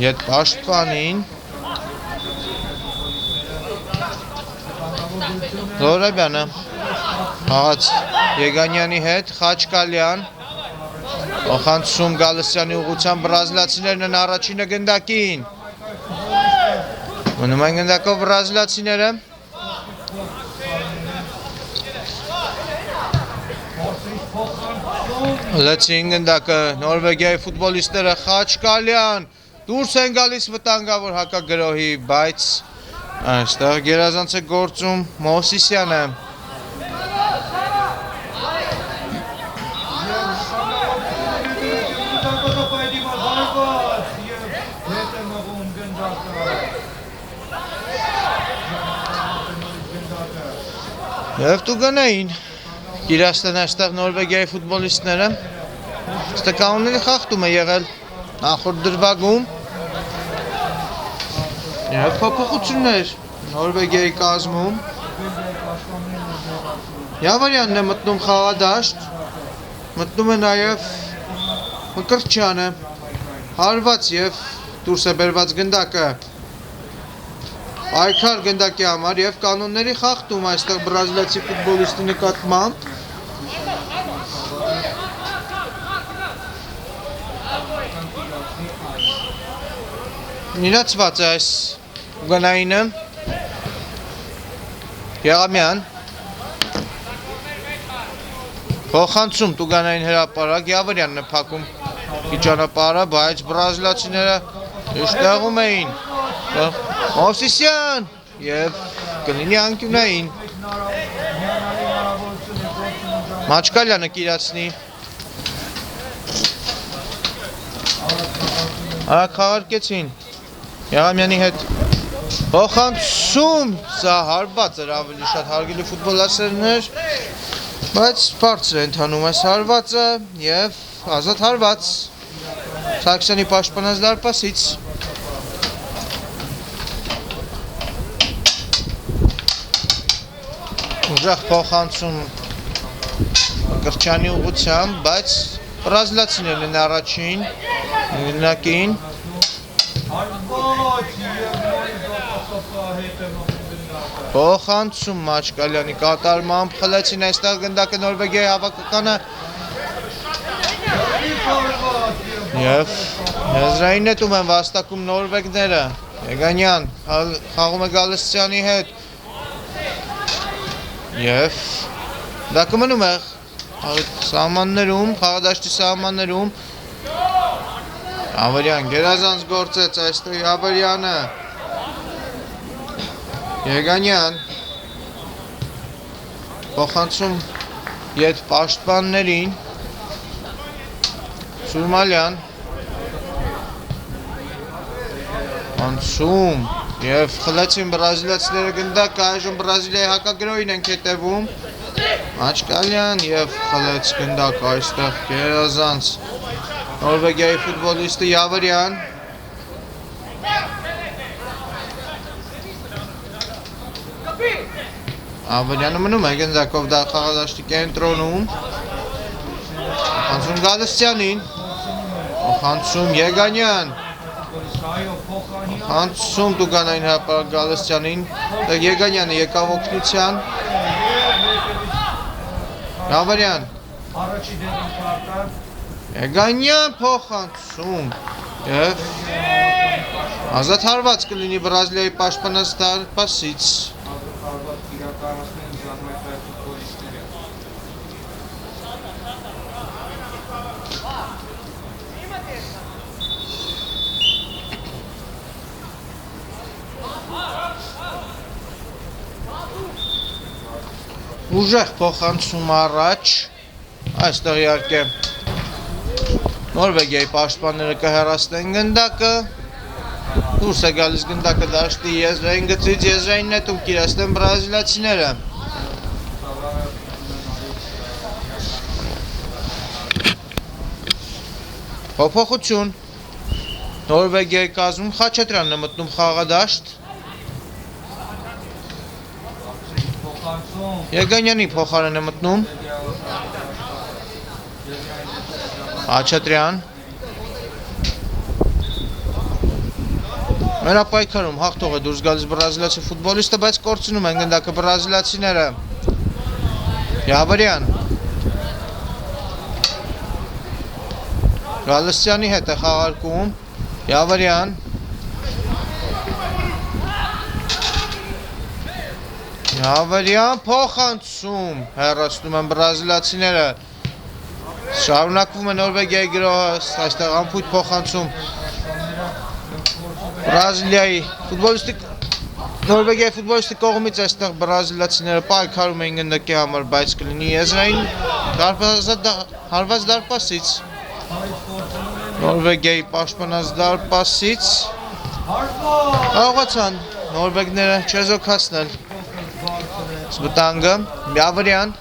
Ետ պաշտպանին Զորաբյանը Հաղաց Եգանյանի հետ Խաչկալյան Օխանցում Գալստյանի ուղղությամբ բրազիլացիներն են առաջինը գնդակին Մնում են գնդակով բրազիլացիները Լեցին գնդակը Նորվեգիայի ֆուտբոլիստները Խաչկալյան դուրս են գալիս վտանգավոր հակագրոհի, բայց այստեղ գերազանց է գործում Մովսիսյանը Եվ տուգանային իրաստան այստեղ Նորվեգիայի ֆուտբոլիստները ստկանունների խախտում է եղել նախորդ դրվագում Եվ փոփոխություններ Նորվեգիայի կազմում Յավարյանն է մտնում խաղադաշտ Մտնում է նաև Մկրտչյանը Հարված և դուրս է բերված գնդակը Այքար գնդակի համար և կանոնների խախտում այստեղ բրազիլացի ֆուտբոլիստի նկատմամբ Նիրացված է այս ուգանայինը Եղամյան Փոխանցում տուգանային հրապարակ Յավարյանն է փակում ճանապարհը, բայց բրազիլացիները տեղում էին Մովսիսյան և կլինի անկյունային Մաչկալյանը կիրացնի Արագ խաղարկեցին Եղամյանի հետ Փոխանցում Սա հարված էր ավելի շատ հարգելի ֆուտբոլասերներ Բայց բարձր է ընթանում այս հարվածը և ազատ հարված Սարգսյանի պաշտպանած դարպասից Ուժեղ փոխանցում Կրչյանի ուղղությամբ, բայց բրազիլացիներն են առաջին գնդակին Փոխանցում Մաչկալյանի կատարմամբ խլեցին այստեղ գնդակը Նորվեգիայի հավաքականը Եվ եզրային նետում են վաստակում նորվեգները Եգանյան խաղում է Գալստյանի հետ Եվ դակը մնում է սահմաններում, խաղադաշտի սահմաններում Յավարյան գերազանց գործեց այստեղ Յավարյանը Եգանյան Փոխանցում ետ պաշտպաններին Սուրմալյան Անցում Եվ խլեցին բրազիլացիները գնդակը, այժմ Բրազիլիայի հակագրոհին ենք հետևում Մաչկալյան և խլեց գնդակը այստեղ գերազանց Նորվեգիայի ֆուտբոլիստը Յավարյան Յավարյանը մնում է գնդակով խաղադաշտի կենտրոնում Խանցում Գալստյանին Խանցում Եգանյան Խանցում տուգանային հրապարակ Գալստյանին Եգանյանը եկավ օգնության Յավարյան Եգանյան փոխանցում Եվ ազատ հարված կլինի Բրազիլիայի պաշտպանած դարպասից Ուժեղ փոխանցում առաջ Այստեղ իհարկե Նորվեգիայի պաշտպանները կհեռացնեն գնդակը Դուրս է գալիս գնդակը դաշտի եզրային գծից եզրային նետում կիրացնեն բրազիլացիները Փոփոխություն Նորվեգիայի կազմում Խաչատրյանն է մտնում խաղադաշտ Եգանյանի փոխարեն է մտնում Խաչատրյան Մերապայքարում հաղթող է դուրս գալիս բրազիլացի ֆուտբոլիստը, բայց կորցնում են գնդակը բրազիլացիները Յավարյան Գալստյանի հետ է խաղարկում Յավարյան Յավարյան փոխանցում հեռացնում են բրազիլացիները Շարունակվում է Նորվեգիայի գրոհը այստեղ անփույթ փոխանցում Բրազիլիայի ֆուտբոլիստի Նորվեգիայի ֆուտբոլիստի կողմից այստեղ բրազիլացիները պայքարում էին գնդակի համար, բայց կլինի եզրային հարված դարպասից Նորվեգիայի պաշտպանած դարպասից կարողացան նորվեգները չեզոքացնել Սպտանգը Յավարյան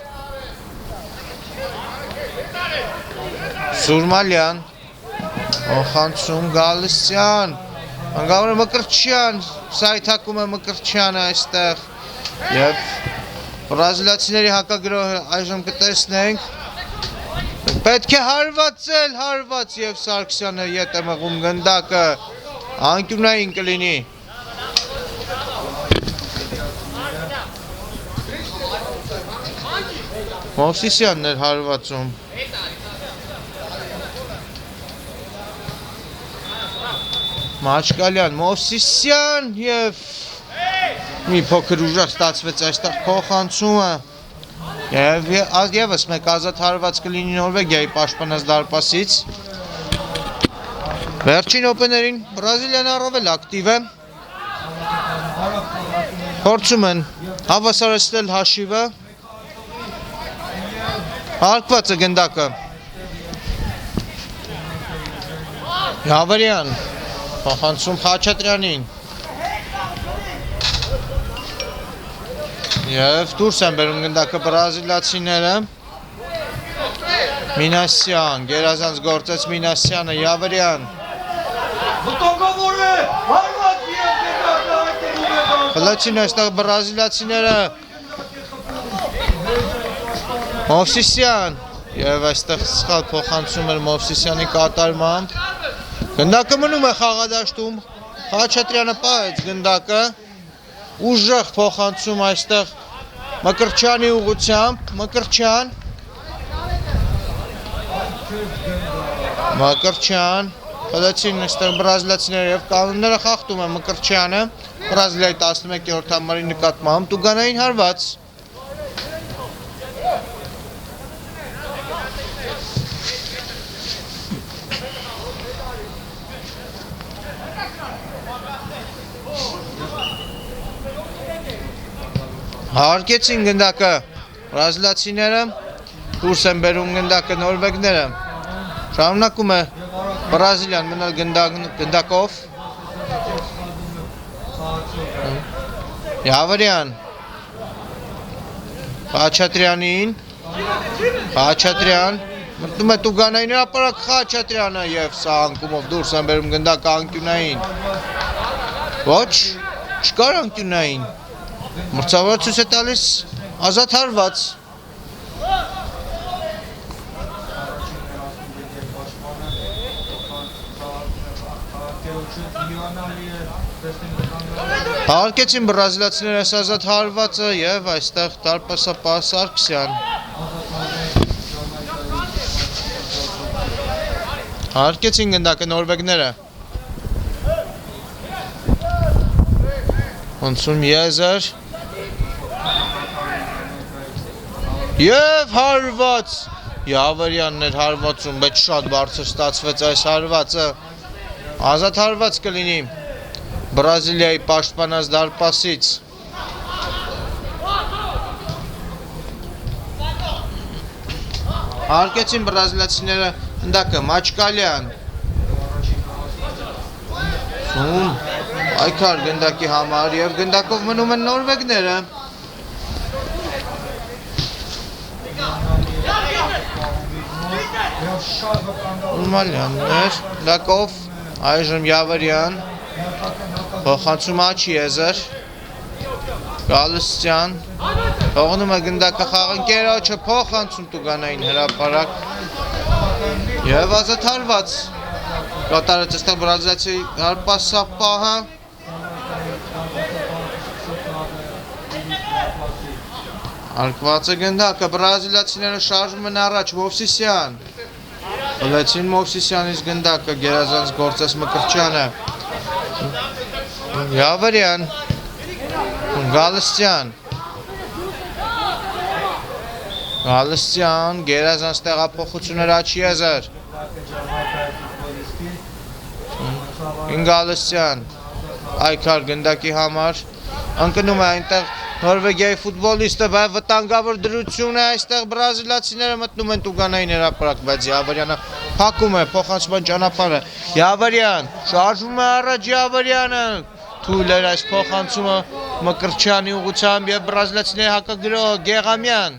Սուրմալյան Փոխանցում Գալստյան Անգավորը Մկրտչյան Սայթակում է Մկրտչյանը այստեղ Եվ բրազիլացիների հակագրոհը այժմ կտեսնենք Պետք է հարվածել հարված և Սարգսյանը ետ է մղում գնդակը Անկյունային կլինի Մովսիսյանն էր հարվածում Մաչկալյան, Մովսիսյան և մի փոքր ուժեղ ստացվեց այստեղ փոխանցումը և ևս մեկ ազատ հարված կլինի Նորվեգիայի պաշտպանած դարպասից Վերջին օպեներին Բրազիլիան առավել ակտիվ է Փորձում են հավասարեցնել հաշիվը Հարկված է գնդակը Յավարյան Փոխանցում Խաչատրյանին Եվ դուրս են բերում գնդակը բրազիլացիները Մինասյան, գերազանց գործեց Մինասյանը, Յավարյան Խլեցին այստեղ բրազիլացիները Մովսիսյան Եվ այստեղ սխալ փոխանցում էր Մովսիսյանի կատարմամբ Գնդակը մնում է խաղադաշտում Խաչատրյանը պահեց գնդակը Ուժեղ փոխանցում այստեղ Մկրտչյանի ուղղությամբ Մկրտչյան Մկրտչյան Խլեցին այստեղ բրազիլացիները և կանոնները խախտում է Մկրտչյանը Բրազիլիայի 11-րդ համարի նկատմամբ տուգանային հարված Հարկեցին գնդակը բրազիլացիները դուրս են բերում գնդակը նորվեգները Շարունակում է Բրազիլիան մնալ գնդակով Յավարյան Խաչատրյանին Խաչատրյան մտնում է տուգանային հրապարակ Խաչատրյանը և սա անկումով դուրս են բերում գնդակը անկյունային Ոչ չկար անկյունային Մրցավարը ցույց է տալիս ազատ հարված Հարկեցին բրազիլացիները այս ազատ հարվածը և այստեղ դարպասապահ Սարգսյան Հարկեցին գնդակը նորվեգները Անցում եզր Եվ հարված Յավարյանն էր հարվածում, բայց շատ բարձր ստացվեց այս հարվածը Ազատ հարված կլինի Բրազիլիայի պաշտպանած դարպասից Հարկեցին բրազիլացիները գնդակը Մաչկալյան Այքար գնդակի համար և գնդակով մնում են նորվեգները Ուրմալյաններ, Լակով, այժմ Յավարյան, փոխանցում Աչի Եզեր, Գալստյան, թողնում է գնդակը խաղընկերոջը, փոխանցում Տուգանային հրապարակ և ազատարված կատարեց այստեղ բրազիլացի հարպասապահը արկված է գնդակը, բրազիլացիները շարժում են առաջ, Մովսիսյան Լեցին Մովսիսյանից գնդակը, գերազանց գործես Մկրտչյանը Յավարյան Գալստյան, գերազանց տեղափոխություններ Աչի Եզեր Գալստյան, այքար գնդակի համար, ընկնում է այնտեղ Նորվեգիայի ֆուտբոլիստը, բայց վտանգավոր դրություն է այստեղ բրազիլացիները մտնում են Տուգանային հրապարակ, բայց Յավարյանը փակում է փոխանցման ճանապարհը, Յավարյան, շարժվում է առաջ Յավարյանը, թույլ էր այս փոխանցումը Մկրտչյանի ուղղությամբ և բրազիլացիների հակագրող Գեղամյան,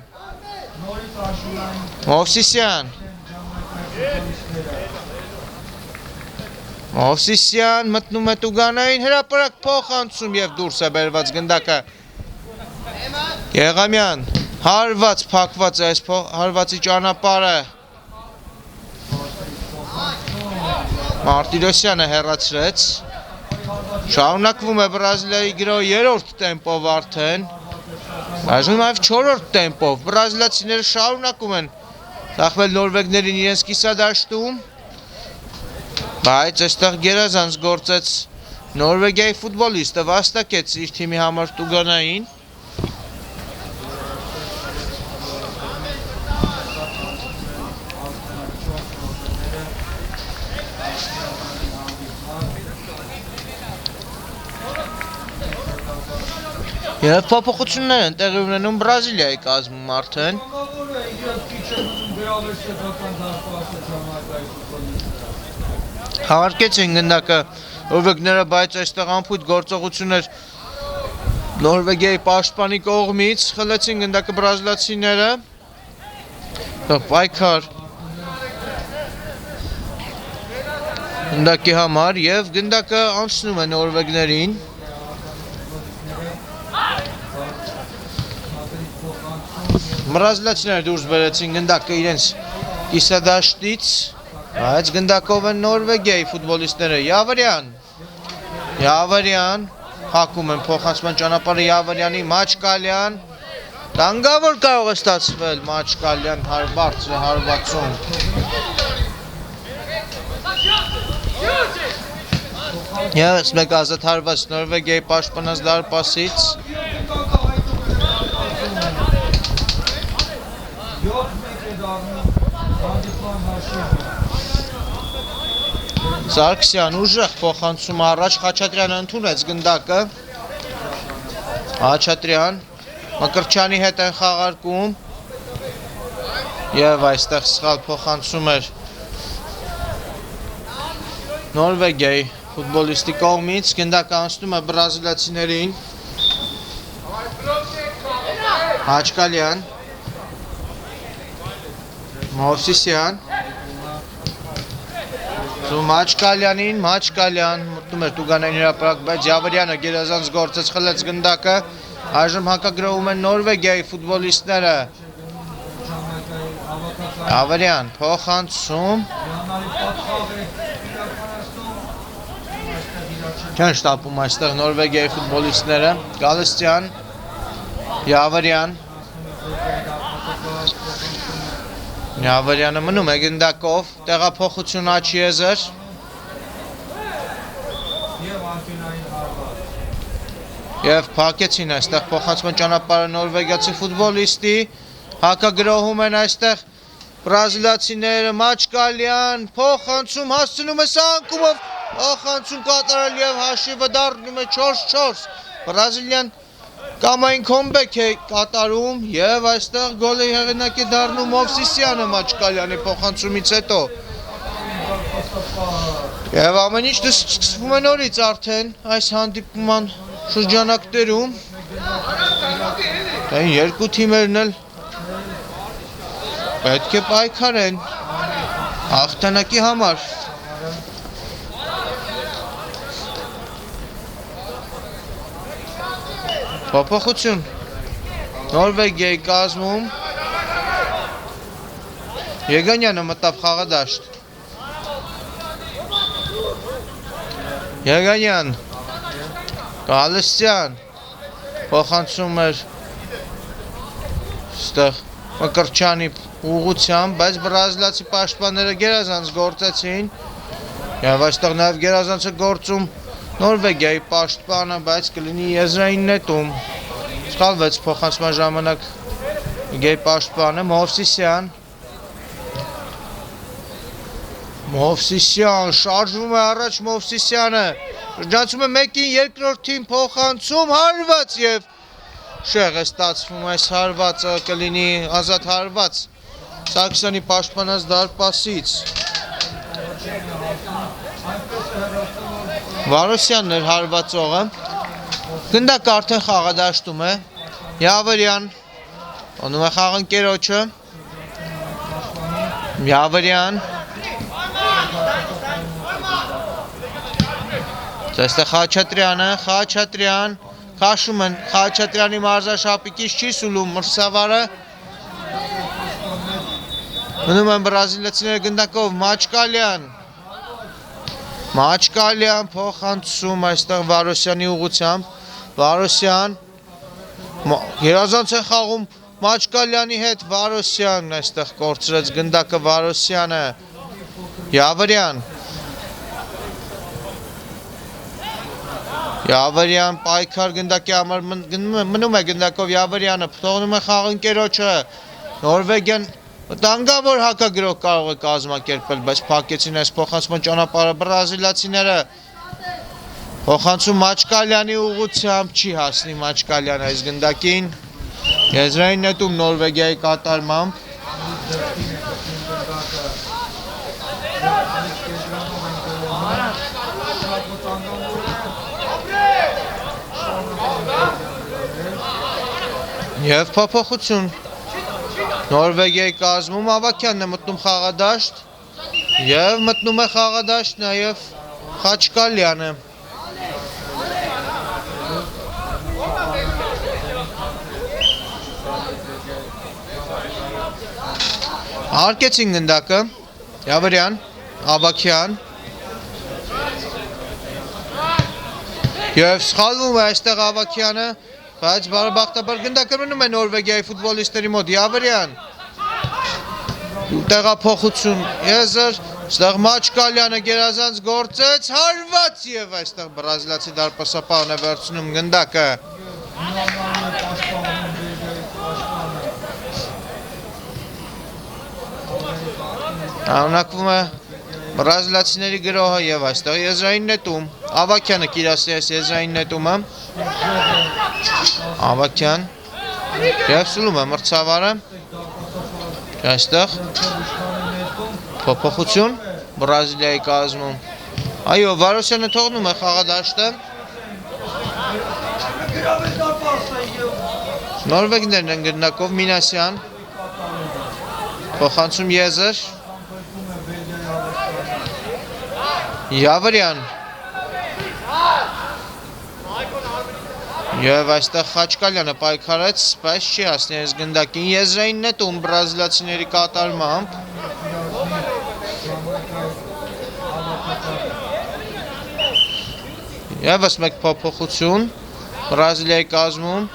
Մովսիսյան մտնում է Տուգանային հրապարակ փոխանցում և դուրս է բերված գնդակը Գեղամյան հարված փակված է այս հարվածի ճանապարհը Մարտիրոսյանը հեռացրեց Շարունակվում է Բրազիլիայի գրող երրորդ տեմպով արդեն Այժմ նաև չորրորդ տեմպով բրազիլացիները շարունակում են ծախվել նորվեգներին իրենց կիսադաշտում Բայց այստեղ գերազանց գործեց Նորվեգիայի ֆուտբոլիստը վաստակեց իր թիմի համար Տուգանային Եվ փոփոխություններ են տեղի ունենում Բրազիլիայի կազմում արդեն Հավարկեցին գնդակը նորվեգները, բայց այստեղ անփույթ գործողություններ Նորվեգիայի պաշտպանի կողմից խլեցին գնդակը բրազիլացիները պայքար գնդակի համար և գնդակը անցնում է նորվեգներին Բրազիլացիները դուրս բերեցին գնդակը իրենց կիսադաշտից Բայց գնդակով են Նորվեգիայի ֆուտբոլիստները Յավարյան Հակում են փոխանցման ճանապարհը Յավարյանի Մաչկալյան Տանգավոր կարող է ստացվել Մաչկալյան բարձր հարվածում Եվս մեկ ազատարված Նորվեգիայի պաշտպանած դարպասից Սարգսյան ուժեղ փոխանցում առաջ Խաչատրյանը ընդունեց գնդակը Խաչատրյան Մկրտչյանի հետ են խաղարկում և այստեղ սխալ փոխանցում էր Նորվեգիայի ֆուտբոլիստի կողմից գնդակը անցնում է բրազիլացիներին Մաչկալյան Մովսիսյան Մաչկալյանին Մաչկալյան մտնում էր Տուգանային հրապարակ, բայց Յավարյանը գերազանց գործեց խլեց գնդակը այժմ հակագրովում են Նորվեգիայի ֆուտբոլիստները Յավարյան փոխանցում Չեն շտապում այստեղ Նորվեգիայի ֆուտբոլիստները Գալստյան Յավարյան Յավարյանը մնում է գնդակով, տեղափոխություն Աչի Եզեր Եվ փակեցին այստեղ փոխանցման ճանապարհը նորվեգացի ֆուտբոլիստի Հակագրոհում են այստեղ բրազիլացիները Մաչկալյան փոխանցում հասցնում է սանկումով փոխանցում կատարել և հաշիվը դառնում է 4-4 Բրազիլիան Կամային կոմբեք է կատարում և այստեղ գոլի հեղինակ է դառնում Մովսիսյանը Մաչկալյանի փոխանցումից հետո Եվ ամեն ինչ սկսվում է նորից արդեն այս հանդիպման շրջանակներում Երկու թիմերն էլ պետք է պայքարեն Հաղթանակի համար փոփոխություն Նորվեգիայի կազմում Եգանյանը մտավ խաղադաշտ Եգանյան Գալստյան փոխանցում էր ստեղ Մկրչյանի ուղղությամբ, բայց բրազիլացի պաշտպանները գերազանց գործեցին եւ այստեղ նաեւ գերազանցը գործում Նորվեգիայի պաշտպանը, բայց կլինի եզրային նետում սխալվեց փոխանցման ժամանակ գեյ պաշտպանը Մովսիսյան շարժվում է առաջ Մովսիսյանը շրջացում է մեկին երկրորդին փոխանցում հարված եւ շեղ է ստացվում այս հարվածը կլինի ազատ հարված Սարգսյանի պաշտպանած դարպասից Վարոսյանն էր հարվածողը գնդակը արդեն խաղադաշտում է Յավրյան օնում է խաղընկերոջը Յավրյան Այստեղ Խաչատրյան քաշում են Խաչատրյանի մարզաշապիկից չի սուլում մրցավարը մնում են բրազիլացիները գնդակով Մաչկալյան փոխանցում այստեղ Վարոսյանի ուղղությամբ Վարոսյան երազանց է խաղում Մաչկալյանի հետ Վարոսյանն այստեղ կորցրեց գնդակը Վարոսյանը Յավրյան պայքար գնդակի համար մնում է գնդակով Յավրյանը թողնում է խաղընկերոջը Նորվեգիան վտանգավոր հակագրող կարող է կազմակերպել բայց փակեցին այս փոխանցման ճանապարհը բրազիլացիները փոխանցում Մաչկալյանի ուղղությամբ չի հասնի Մաչկալյան այս գնդակին եզրային նետում Նորվեգիայի կատարմամբ Եվ փոփոխություն Նորվեգիայի կազմում Ավակյանն է մտնում խաղադաշտ եւ մտնում է խաղադաշտ նաեւ Խաչկալյանը Արկեցին գնդակը Յավրյան Ավակյան Եվ սխալվում է այստեղ Ավակյանը Բայց բարեբախտաբար գնդակը մնում է Նորվեգիայի ֆուտբոլիստների մոտ Յավրյան Տեղափոխություն եզր Այստեղ Մաչկալյանը գերազանց գործեց հարված եւ այստեղ բրազիլացի դարպասապահն է վերցնում գնդակը Անակվում է բրազիլացիների գրոհը եւ այստեղ եզրային նետում Ավակյանը կիրասի այս եզրային նետումը Ավակյան եւ սուլում է մրցավարը այստեղ փոփոխություն Բրազիլիայի կազմում այո Վարոսյանը թողնում է խաղադաշտը Նորվեգներն են գնդակով Մինասյան փոխանցում եզր Յավրյան Եվ այստեղ Խաչկալյանը պայքարեց, բայց չի հասնի այս գնդակին եզրային նետում բրազիլացիների կատարմամբ Եվս մեկ փոփոխություն Բրազիլիայի կազմում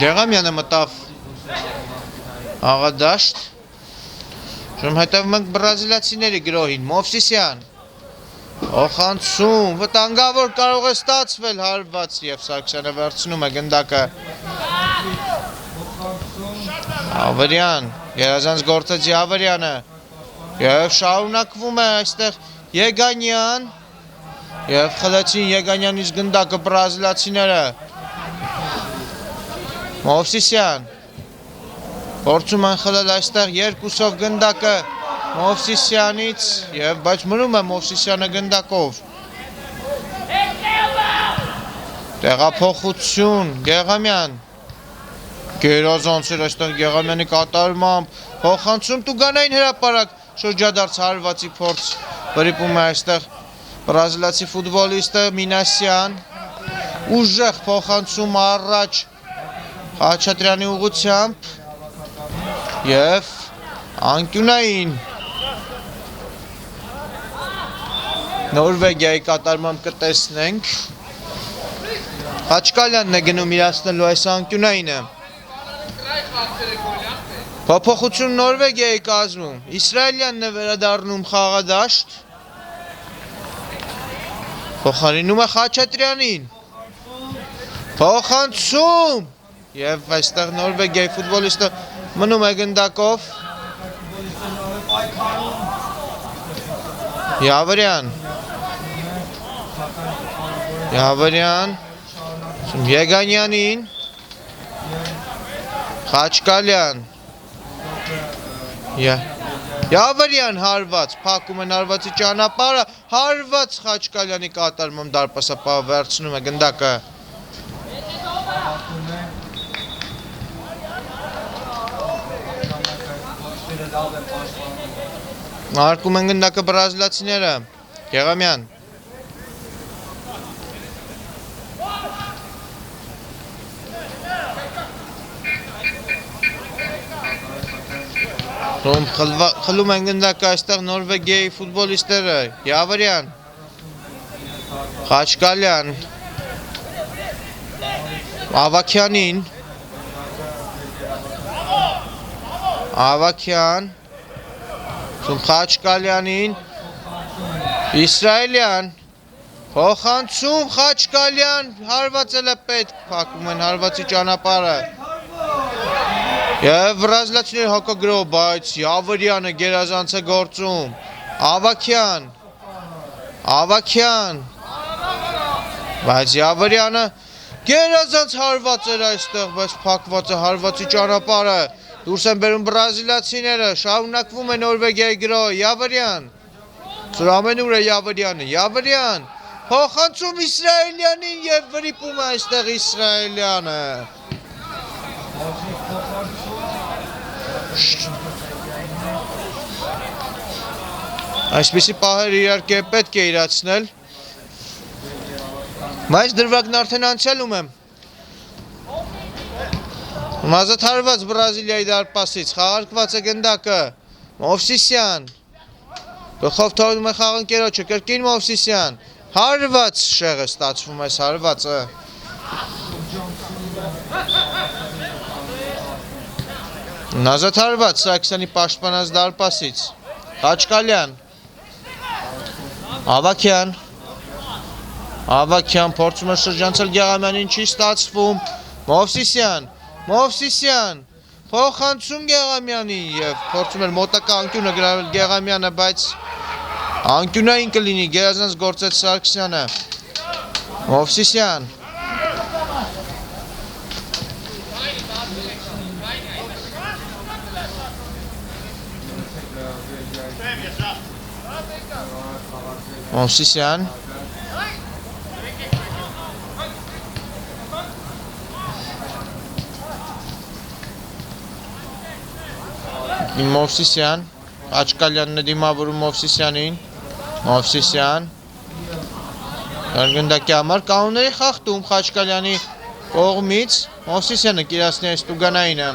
Գեղամյանը մտավ աղադաշտ Շում հետևում ենք բրազիլացիների գրոհին Մովսիսյան Օխանցում վտանգավոր կարող է ստացվել հարված եւ Սարգսյանը վերցնում է գնդակը Ավրյան Երազանց գործեց Յավրյանը Եվ շարունակվում է այստեղ Եգանյան Եվ խլեցին Եգանյանից գնդակը բրազիլացիները Մովսիսյան Փորձում են խլել այստեղ երկուսով գնդակը Մովսիսյանից եւ բայց մնում է Մովսիսյանը գնդակով Տեղափոխություն, Գեղամյան։ Գերազանց էր այստեղ Գեղամյանի կատարմամբ, փոխանցում Տուգանային հրապարակ, շրջադարձ հարվածի փորձ վրիպում է այստեղ բրազիլացի ֆուտբոլիստը Մինասյան, ուժեղ փոխանցում առաջ Խաչատրյանի ուղղությամբ եւ անկյունային Նորվեգիայի կատարմամբ կտեսնենք Խաչկալյանն է գնում իրացնելու այս անկյունայինը Փոփոխություն Նորվեգիայի կազմում Իսրայելյանն է վերադառնում խաղադաշտ Փոխարինում է Խաչատրյանին Փոխանցում Եվ այստեղ Նորվեգիայի ֆուտբոլիստը մնում է գնդակով Յավրյան Եգանյանին Խաչկալյան Յավրյան հարված, փակում են հարվածի ճանապարհը, հարված Խաչկալյանի կատարմամբ դարպասապահը վերցնում է գնդակը Արկում են գնդակը բրազիլացիները Գեղամյան Խլում են գնդակը այստեղ Նորվեգիայի ֆուտբոլիստները Յավրյան Խաչկալյան Ավաքյանին Ավաքյան Խաչկալյանին Իսրայելյան Փոխանցում Խաչկալյան հարվածել է պետք փակում են հարվածի ճանապարհը Եվ բրազիլացիները հակագրով բայց Յավրյանը գերազանց է գործում Ավաքյան Բայց Յավրյանը գերազանց հարված էր այստեղ բայց փակված է հարվածի ճանապարհը Դուրս են բերում բրազիլացիները, շարունակվում է Նորվեգիայի գրոհը, Յավրյան, ամենուր է Յավրյան, փոխանցում Իսրայելյանին և վրիպում է այստեղ Իսրայելյանը։ Այսպիսի պահեր իհարկե պետք է իրացնել, բայց դրվագն արդեն անցյալում եմ։ Մազատ հարված Բրազիլիայի դարպասից, խաղարկված է գնդակը, Մովսիսյան, գլխով թողնում է խաղընկերոջը, կրկին Մովսիսյան, հարված շեղը ստացվում այս հարվածը։ Մազատ հարված Սարգսյանի պաշտպանած դարպասից, Խաչկալյան, Ավաքյան փորձում է շրջանցել Գեղամյանին, չի ստացվում, Մովսիսյան, փոխանցում Գեղամյանին և փորձում էր մոտակա անկյունը գրավել Գեղամյանը, բայց անկյունային կլինի, գերազանց գործեց Սարգսյանը, Մովսիսյան, Մովսիսյան, Խաչկալյանն է դիմավորում Մովսիսյանին, գնդակի համար կանոնների խախտում Խաչկալյանի կողմից, Մովսիսյանը կիրացնի այս Տուգանայինը։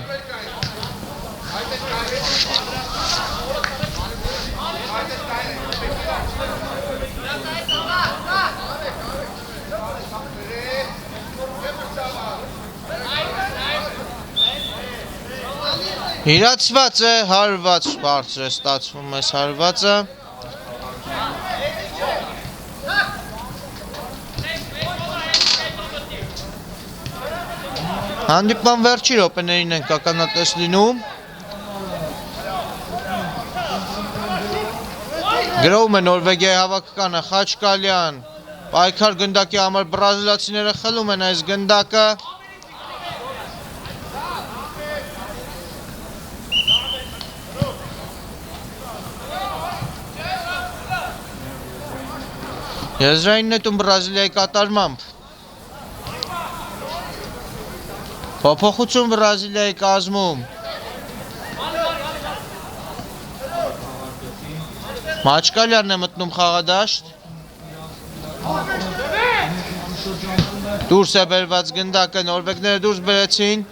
Իրացված է, հարված բարձր է ստացվում այս հարվածը։ Հանդիպման վերջի րոպեներին ենք ականատես լինում։ Գրովում է Նորվեգիայի հավաքականը Խաչկալյան, պայքար գնդակի համար բրազիլացիները խլում են այս գնդակը։ Եզրային նետում Բրազիլիայի կատարմամբ։ Փոփոխություն Բրազիլիայի կազմում։ Մաչկալյանն է մտնում խաղադաշտ։ Դուրս է բերված գնդակը, նորվեգները դուրս բերեցին։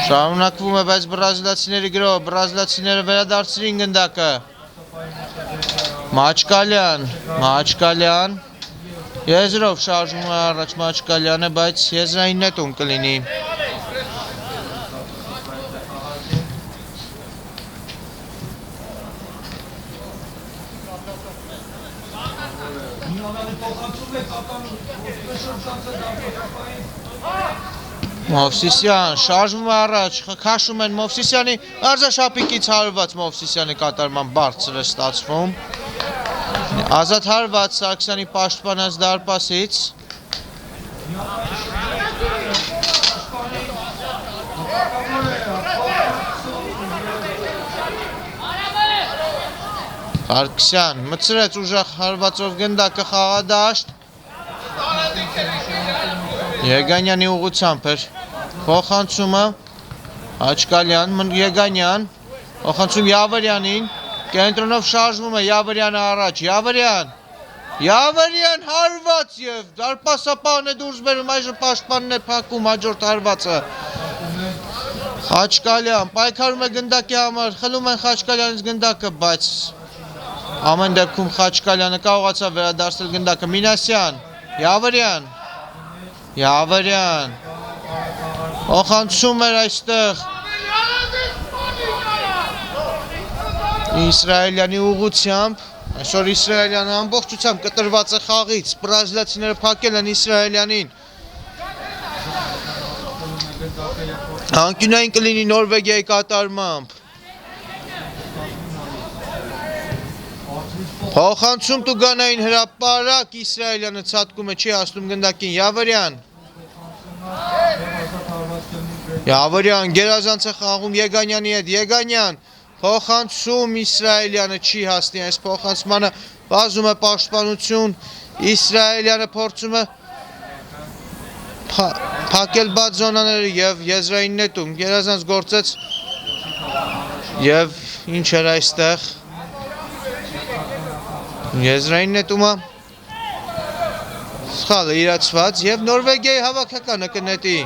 Շարունակվում է, բայց բրազիլացիների գրով, բրազիլացիները վերադարձրին գնդակը։ Մաչկալյան։ Եզրով շարժվում է առաջ Մաչկալյանը, բայց եզրային նետում կլինի։ Մովսիսյան շարժվում է առաջ, քաշում են Մովսիսյանի, արզաշապիկից հարված Մովսիսյանի կատարման բարձր է ստացվում։ Ազատ հարված Սարգսյանի պաշտպանած դարպասից։ Սարգսյան մցրեց ուժեղ հարվածով գնդակը խաղադաշտ։ Եգանյանի ուղղությամբ էր փոխանցումը, Աչկալյան, Եգանյան, փոխանցում Յավրյանին, կենտրոնով շարժվում է Յավրյանը առաջ, Յավրյան հարված և դարպասապահն է դուրս բերում, այժմ պաշտպանն է փակում հաջորդ հարվածը։ Խաչկալյան պայքարում է գնդակի համար, խլում են Խաչկալյանից գնդակը, բայց ամեն դեպքում Խաչկալյանը կարողացավ վերադարձնել գնդակը։ Մինասյան, Յավրյան, փոխանցում էր այստեղ Իսրայելյանի ուղղությամբ, այսօր Իսրայելյանը ամբողջությամբ կտրված է խաղից, բրազիլացիները փակել են Իսրայելյանին։ Անկյունային կլինի Նորվեգիայի կատարմամբ։ Փոխանցում տուգանային հրապարակ, Իսրայելյանը ցատկում է, չի հասնում գնդակին, Յավրյան գերազանց է խաղում Եգանյանի հետ, Եգանյան փոխանցում Իսրայելյանը չի հասնի այս փոխանցմանը, վազում է պաշտպանություն, Իսրայելյանը փորձում է փակել բաց զոնաները և եզրային նետում, գերազանց գործեց և ինչ էր այստեղ, եզրային նետումը, սխալը իրացված և Նորվեգիայի հավաքականը կնետի։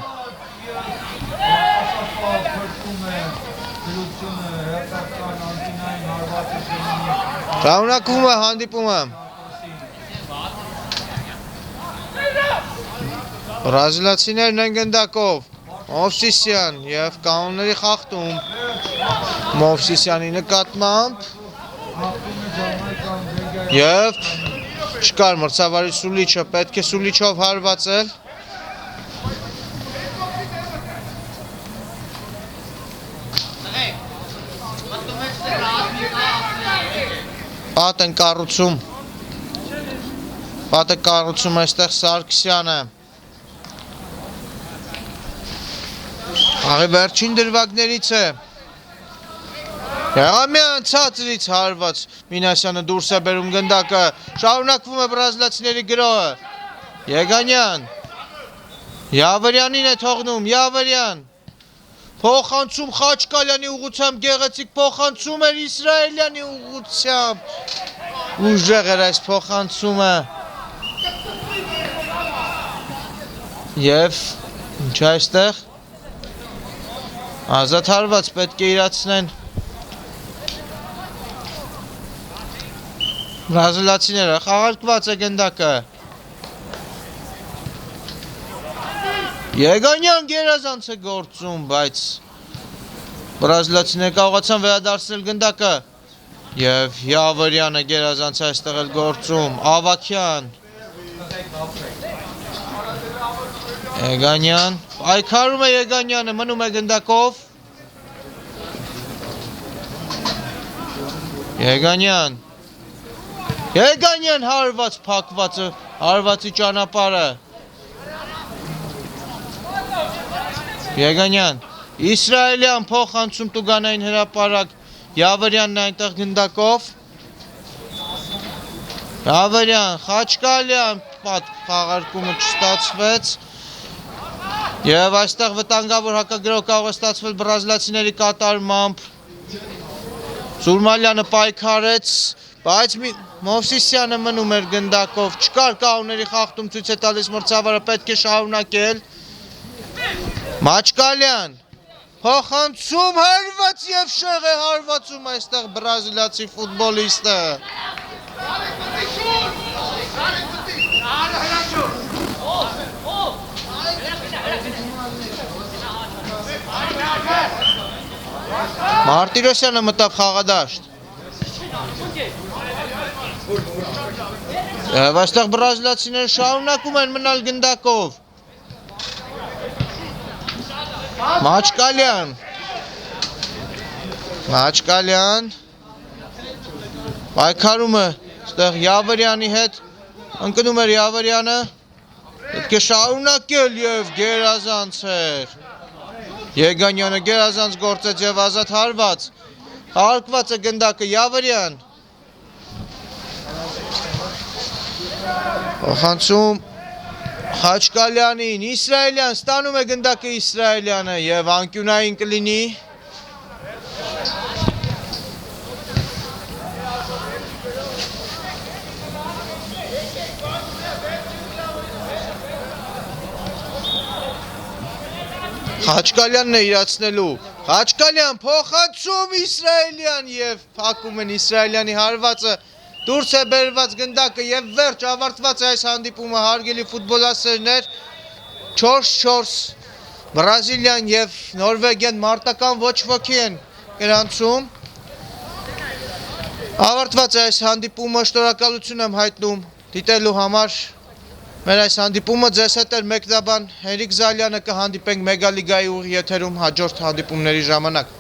Շարունակվում է հանդիպումը։ Բրազիլացիներն են գնդակով, Մովսիսյան և կանոնների խախտում Մովսիսյանի նկատմամբ և չկար մրցավարի Սուլիչը, պետք է Սուլիչով հարվածել։ Պատ են կառուցում այստեղ Սարգսյանը։ Աղի վերջին դրվագներից է։ Եղամյան ցածրից հարված Մինասյանը դուրս է բերում գնդակը, շարունակվում է բրազիլացիների գրոհը։ Եգանյան, Յավրյանին է թողնում, Յավրյան, փոխանցում Խաչկալյանի ուղղությամբ գեղեցիկ փոխանցում էր Իսրայելյանի ուղղությամբ, ուժեղ էր այս փոխանցումը և ինչ այստեղ ազատ հարված պետք է իրացնեն բրազիլացիները, խաղարկված է գնդակը։ Եգանյան գերազանց է գործում, բայց բրազիլացիները կարողացան վերադարձնել գնդակը և Յավրյանը գերազանց է այստեղ էլ գործում, Ավաքյան, Եգանյան, պայքարում է Եգանյանը, մնում է գնդակով, Եգանյան հարված փակվածը, հարվածի ճանապարհը, Եգանյան, Իսրայելյան փոխանցում տուգանային հրապարակ, Յավրյանն այնտեղ գնդակով, Յավրյան, Խաչկալյան, խաղարկումը չստացվեց, Եվ այստեղ վտանգավոր հակագրող կարող է ստացվել բրազիլացիների կատարմամբ։ Զուրմալյանը պայքարեց, բայց Մովսիսյանը մնում էր գնդակով, չկար կահուների խախտում, ցույց է տալիս մրցավարը պետք է շարունակել։ Մաչկալյան փոխանցում հարված եւ շեղ է հարվածում այստեղ բրազիլացի ֆուտբոլիստը։ Մարտիրոսյանը մտավ խաղադաշտ։ Եվ այստեղ բրազիլացիները շարունակում են մնալ գնդակով։ Մաչկալյան պայքարումը այստեղ Յավրյանի հետ ընկնում էր Յավրյանը, պետք է շարունակել եւ գերազանցեր։ Եգանյանը գերազանց գործեց եւ ազատ հարված։ Հարկված է գնդակը Յավրյան։ Փոխանցում Խաչկալյանին, Իսրայելյան ստանում է գնդակը Իսրայելյանը եւ անկյունային կլինի։ Խաչկալյանն է իրացնելու։ Խաչկալյան փոխանցում Իսրայելյան եւ փակում են Իսրայելյանի հարվածը։ Դուրս է բերված գնդակը եւ վերջ ավարտված է այս հանդիպումը հարգելի ֆուտբոլասերներ 4-4 Բրազիլիան եւ Նորվեգիան մարտական ոչ ոքի են գրանցում ավարտված է այս հանդիպումը շնորհակալություն եմ հայտնում դիտելու համար մեր այս հանդիպումը ձեզ հետ էր մեկնաբան Հենրիկ Զալյանը կհանդիպենք մեգալիգայի ուղի եթերում հաջորդ հանդիպումների ժամանակ